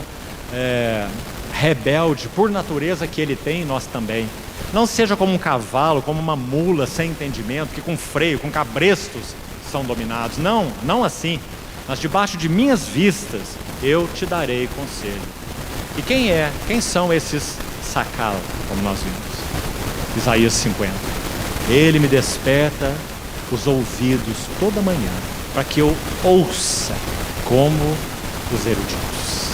rebelde por natureza que ele tem, nós também. Não seja como um cavalo, como uma mula sem entendimento, que com freio, com cabrestos são dominados. Não, não assim. Mas debaixo de minhas vistas eu te darei conselho. E quem são esses sacal, como nós vimos? Isaías 50. Ele me desperta os ouvidos toda manhã, para que eu ouça como os eruditos,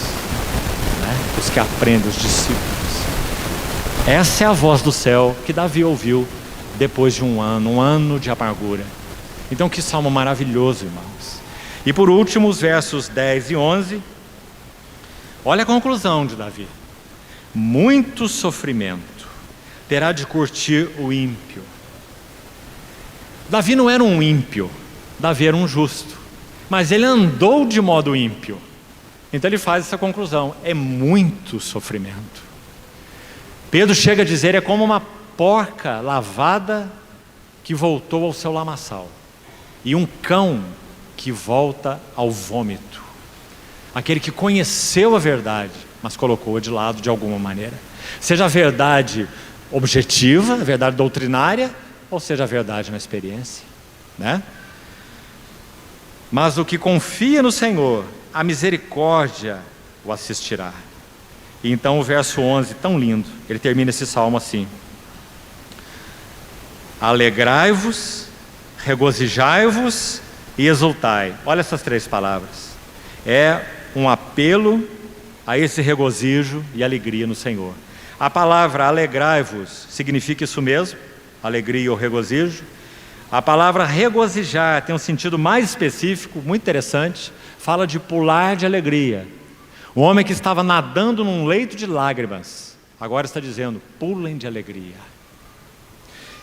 né? Os que aprendem, os discípulos. Essa é a voz do céu que Davi ouviu depois de um ano de amargura. Então, que salmo maravilhoso, irmãos. E por último, os versos 10 e 11. Olha a conclusão de Davi: muito sofrimento terá de curtir o ímpio. Davi não era um ímpio, Davi era um justo, mas ele andou de modo ímpio. Então ele faz essa conclusão: é muito sofrimento. Pedro chega a dizer: é como uma porca lavada que voltou ao seu lamaçal, e um cão que volta ao vômito. Aquele que conheceu a verdade, mas colocou-a de lado de alguma maneira. Seja a verdade objetiva, a verdade doutrinária, ou seja a verdade na experiência, né? Mas o que confia no Senhor, a misericórdia o assistirá. E então o verso 11, tão lindo, ele termina esse salmo assim: alegrai-vos, regozijai-vos e exultai. Olha essas 3 palavras. É um apelo a esse regozijo e alegria no Senhor. A palavra alegrai-vos significa isso mesmo, alegria ou regozijo. A palavra regozijar tem um sentido mais específico, muito interessante. Fala de pular de alegria. O homem que estava nadando num leito de lágrimas, agora está dizendo: pulem de alegria.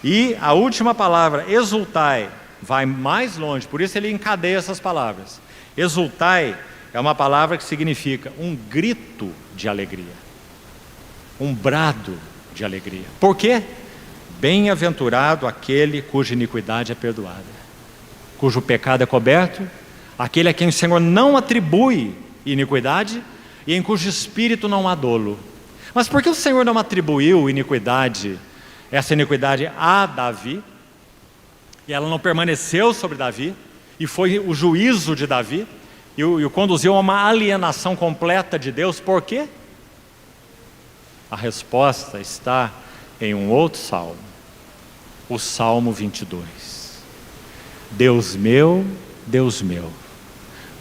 E a última palavra, exultai, vai mais longe, por isso ele encadeia essas palavras. Exultai é uma palavra que significa um grito de alegria, um brado de alegria. Por quê? Bem-aventurado aquele cuja iniquidade é perdoada, cujo pecado é coberto, aquele a quem o Senhor não atribui iniquidade e em cujo espírito não há dolo. Mas por que o Senhor não atribuiu essa iniquidade a Davi, e ela não permaneceu sobre Davi, e foi o juízo de Davi, e o conduziu a uma alienação completa de Deus? Por quê? A resposta está em um outro salmo, o Salmo 22. Deus meu,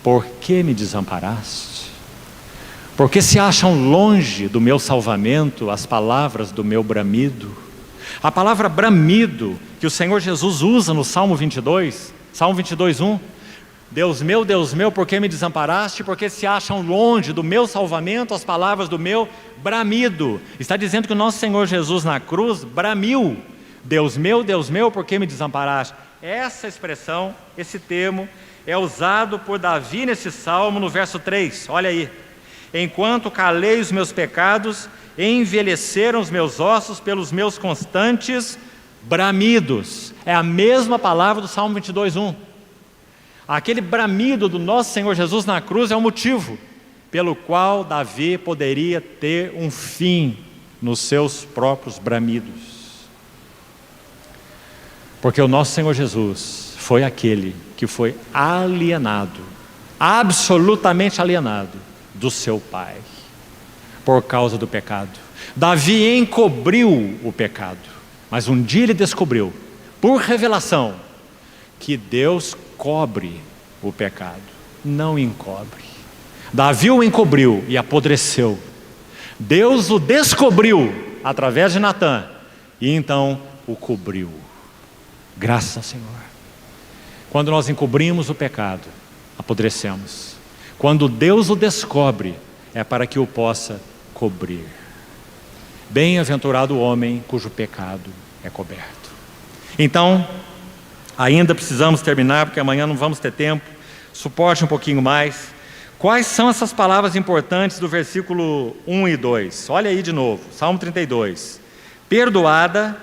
por que me desamparaste? Porque se acham longe do meu salvamento as palavras do meu bramido? A palavra bramido que o Senhor Jesus usa no Salmo 22, Salmo 22, 1. Deus meu, por que me desamparaste? Porque se acham longe do meu salvamento as palavras do meu bramido. Está dizendo que o nosso Senhor Jesus na cruz bramiu: Deus meu, por que me desamparaste? Essa expressão, esse termo, é usado por Davi nesse salmo no verso 3, olha aí: enquanto calei os meus pecados, envelheceram os meus ossos pelos meus constantes Bramidos, é a mesma palavra do Salmo 22:1. Aquele bramido do nosso Senhor Jesus na cruz é o motivo pelo qual Davi poderia ter um fim nos seus próprios bramidos. Porque o nosso Senhor Jesus foi aquele que foi alienado, absolutamente alienado do seu Pai, por causa do pecado. Davi encobriu o pecado, mas um dia ele descobriu, por revelação, que Deus cobre o pecado, não encobre. Davi o encobriu e apodreceu. Deus o descobriu através de Natã e então o cobriu. Graças ao Senhor. Quando nós encobrimos o pecado, apodrecemos. Quando Deus o descobre, é para que o possa cobrir. Bem-aventurado o homem cujo pecado é coberto. Então, ainda precisamos terminar, porque amanhã não vamos ter tempo. Suporte um pouquinho mais. Quais são essas palavras importantes do versículo 1 e 2? Olha aí de novo, Salmo 32. Perdoada,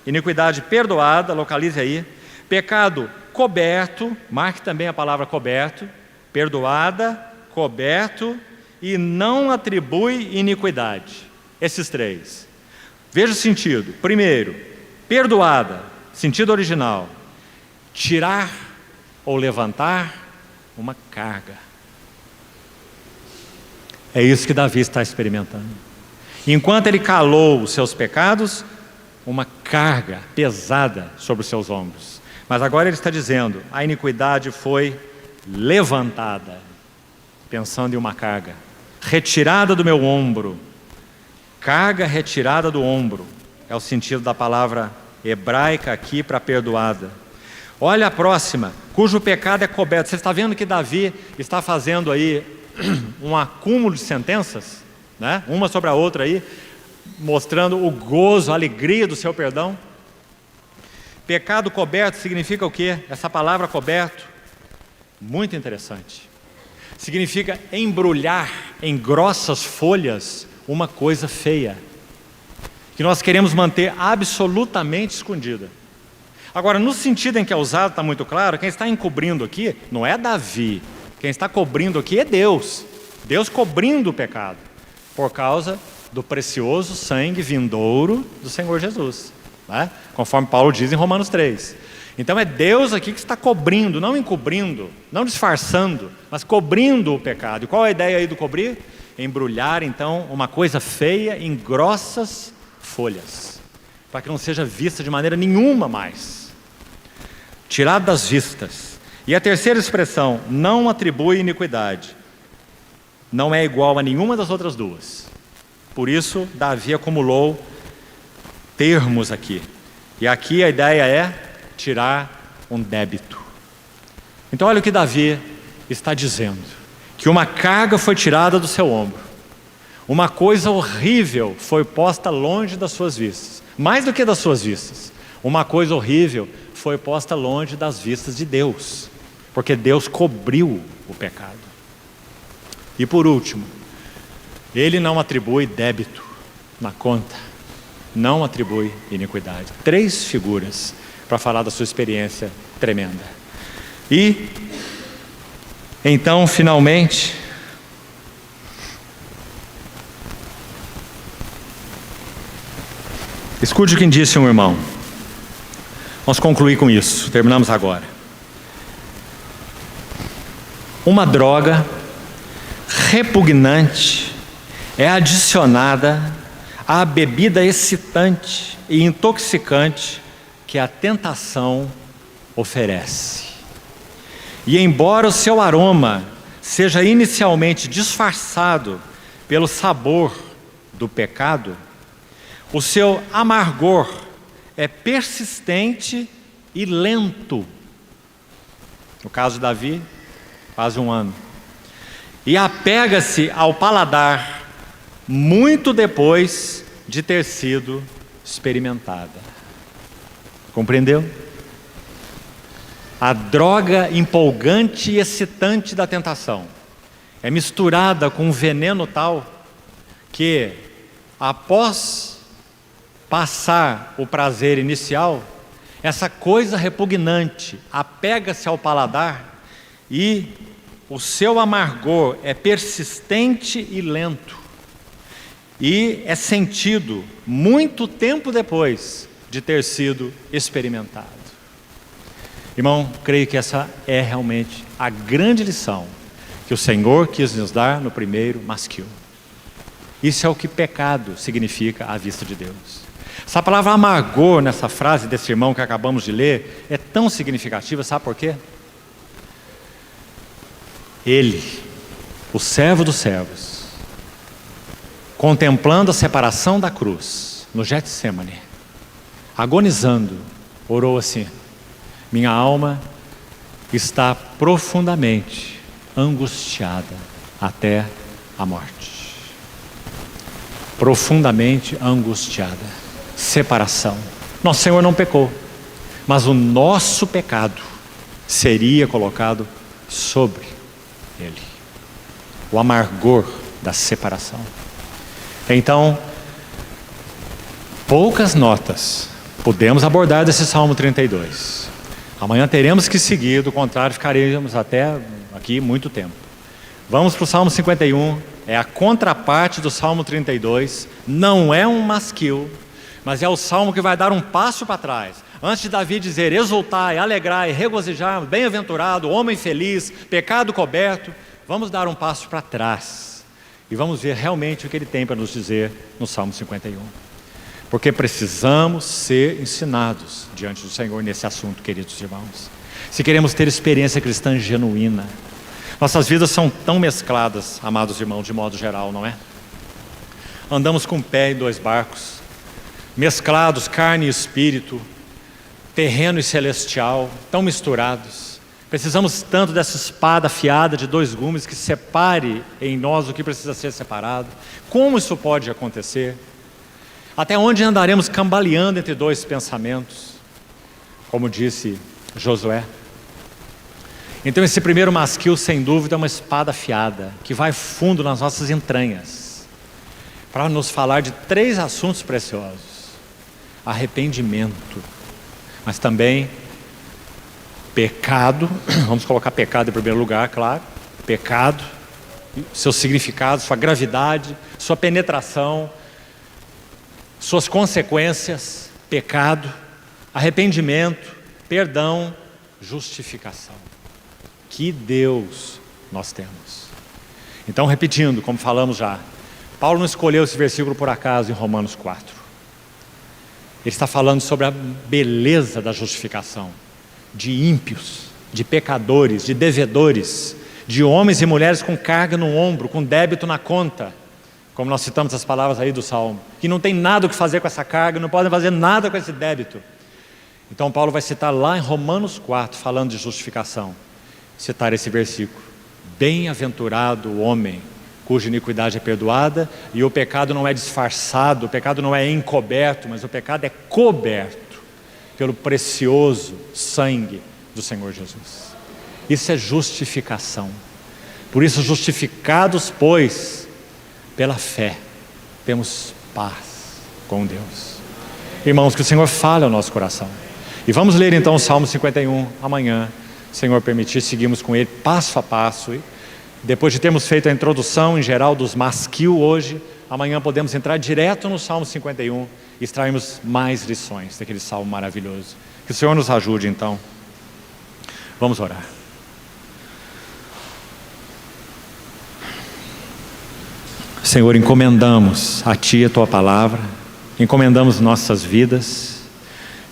iniquidade perdoada, localize aí. Pecado coberto, marque também a palavra coberto. Perdoada, coberto e não atribui iniquidade. Esses três. Veja o sentido. Primeiro, perdoada, sentido original. Tirar ou levantar uma carga. É isso que Davi está experimentando. Enquanto ele calou os seus pecados, uma carga pesada sobre os seus ombros. Mas agora ele está dizendo, a iniquidade foi levantada, pensando em uma carga, retirada do meu ombro. Carga retirada do ombro, é o sentido da palavra hebraica aqui para perdoada. Olha a próxima, cujo pecado é coberto. Você está vendo que Davi está fazendo aí um acúmulo de sentenças, né? Uma sobre a outra aí, mostrando o gozo, a alegria do seu perdão. Pecado coberto significa o quê? Essa palavra coberto, muito interessante. Significa embrulhar em grossas folhas uma coisa feia, que nós queremos manter absolutamente escondida. Agora, no sentido em que é usado, está muito claro, quem está encobrindo aqui não é Davi, quem está cobrindo aqui é Deus. Deus cobrindo o pecado, por causa do precioso sangue vindouro do Senhor Jesus, né? Conforme Paulo diz em Romanos 3. Então é Deus aqui que está cobrindo, não encobrindo, não disfarçando, mas cobrindo o pecado. E qual é a ideia aí do cobrir? Embrulhar então uma coisa feia em grossas folhas, para que não seja vista de maneira nenhuma mais. Tirado das vistas. E a terceira expressão, não atribui iniquidade, não é igual a nenhuma das outras duas. Por isso, Davi acumulou termos aqui. E aqui a ideia é tirar um débito. Então olha o que Davi está dizendo. Que uma carga foi tirada do seu ombro. Uma coisa horrível foi posta longe das suas vistas. Mais do que das suas vistas. Uma coisa horrível foi posta longe das vistas de Deus. Porque Deus cobriu o pecado. E por último, ele não atribui débito na conta. Não atribui iniquidade. 3 figuras para falar da sua experiência tremenda. E então, finalmente, escute o que disse um irmão. Vamos concluir com isso, terminamos agora. Uma droga repugnante é adicionada à bebida excitante e intoxicante que a tentação oferece. E embora o seu aroma seja inicialmente disfarçado pelo sabor do pecado, o seu amargor é persistente e lento. No caso de Davi, quase 1 ano. E apega-se ao paladar muito depois de ter sido experimentada. Compreendeu? A droga empolgante e excitante da tentação é misturada com um veneno tal que, após passar o prazer inicial, essa coisa repugnante apega-se ao paladar e o seu amargor é persistente e lento. E é sentido muito tempo depois de ter sido experimentado. Irmão, creio que essa é realmente a grande lição que o Senhor quis nos dar no primeiro masquil. Isso é o que pecado significa à vista de Deus. Essa palavra amargor nessa frase desse irmão que acabamos de ler é tão significativa, sabe por quê? Ele, o servo dos servos, contemplando a separação da cruz no Getsemane, agonizando, orou assim: minha alma está profundamente angustiada até a morte. Profundamente angustiada. Separação. Nosso Senhor não pecou, mas o nosso pecado seria colocado sobre Ele. O amargor da separação. Então, poucas notas podemos abordar desse Salmo 32. Amanhã teremos que seguir, do contrário ficaremos até aqui muito tempo. Vamos para o Salmo 51, é a contraparte do Salmo 32, não é um masquil, mas é o Salmo que vai dar um passo para trás. Antes de Davi dizer, exultai, alegrai, regozijar, bem-aventurado, homem feliz, pecado coberto, vamos dar um passo para trás e vamos ver realmente o que ele tem para nos dizer no Salmo 51. Porque precisamos ser ensinados diante do Senhor nesse assunto, queridos irmãos. Se queremos ter experiência cristã genuína. Nossas vidas são tão mescladas, amados irmãos, de modo geral, não é? Andamos com um pé em dois barcos, mesclados, carne e espírito, terreno e celestial, tão misturados. Precisamos tanto dessa espada afiada de dois gumes que separe em nós o que precisa ser separado. Como isso pode acontecer? Até onde andaremos cambaleando entre dois pensamentos? Como disse Josué. Então esse primeiro masquil, sem dúvida, é uma espada afiada, que vai fundo nas nossas entranhas, para nos falar de três assuntos preciosos. Arrependimento, mas também pecado, vamos colocar pecado em primeiro lugar, claro, pecado, seu significado, sua gravidade, sua penetração, suas consequências, pecado, arrependimento, perdão, justificação. Que Deus nós temos. Então, repetindo, como falamos já, Paulo não escolheu esse versículo por acaso em Romanos 4. Ele está falando sobre a beleza da justificação, de ímpios, de pecadores, de devedores, de homens e mulheres com carga no ombro, com débito na conta, como nós citamos as palavras aí do Salmo, que não tem nada o que fazer com essa carga, não podem fazer nada com esse débito. Então Paulo vai citar lá em Romanos 4, falando de justificação, citar esse versículo: bem-aventurado o homem cuja iniquidade é perdoada e o pecado não é disfarçado, o pecado não é encoberto, mas o pecado é coberto pelo precioso sangue do Senhor Jesus. Isso é justificação. Por isso, justificados, pois, pela fé, temos paz com Deus. Irmãos, que o Senhor fale ao nosso coração. E vamos ler então o Salmo 51 amanhã, Senhor permitir, seguimos com ele passo a passo. Depois de termos feito a introdução em geral dos masquil hoje, amanhã podemos entrar direto no Salmo 51 e extrairmos mais lições daquele salmo maravilhoso. Que o Senhor nos ajude então. Vamos orar. Senhor, encomendamos a Ti a Tua palavra, encomendamos nossas vidas,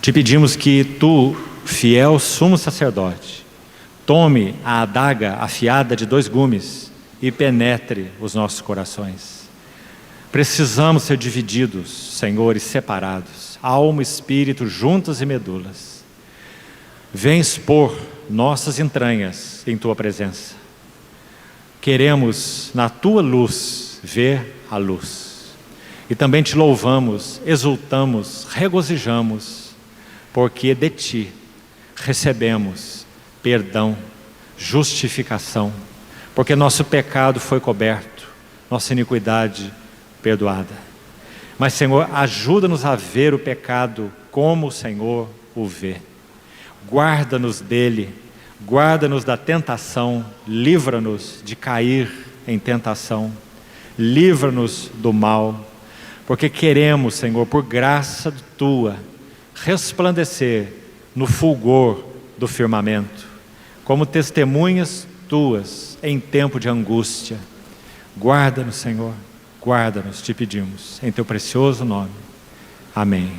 Te pedimos que Tu, fiel sumo sacerdote, tome a adaga afiada de dois gumes e penetre os nossos corações. Precisamos ser divididos, Senhor, e separados, alma e espírito juntas e medulas. Vem expor nossas entranhas em Tua presença. Queremos, na Tua luz, ver a luz. E também Te louvamos, exultamos, regozijamos, porque de Ti recebemos perdão, justificação, porque nosso pecado foi coberto, nossa iniquidade perdoada. Mas, Senhor, ajuda-nos a ver o pecado como o Senhor o vê. Guarda-nos dele, guarda-nos da tentação, livra-nos de cair em tentação, livra-nos do mal, porque queremos, Senhor, por graça tua, resplandecer no fulgor do firmamento, como testemunhas tuas em tempo de angústia. Guarda-nos, Senhor, guarda-nos, te pedimos, em teu precioso nome. Amém.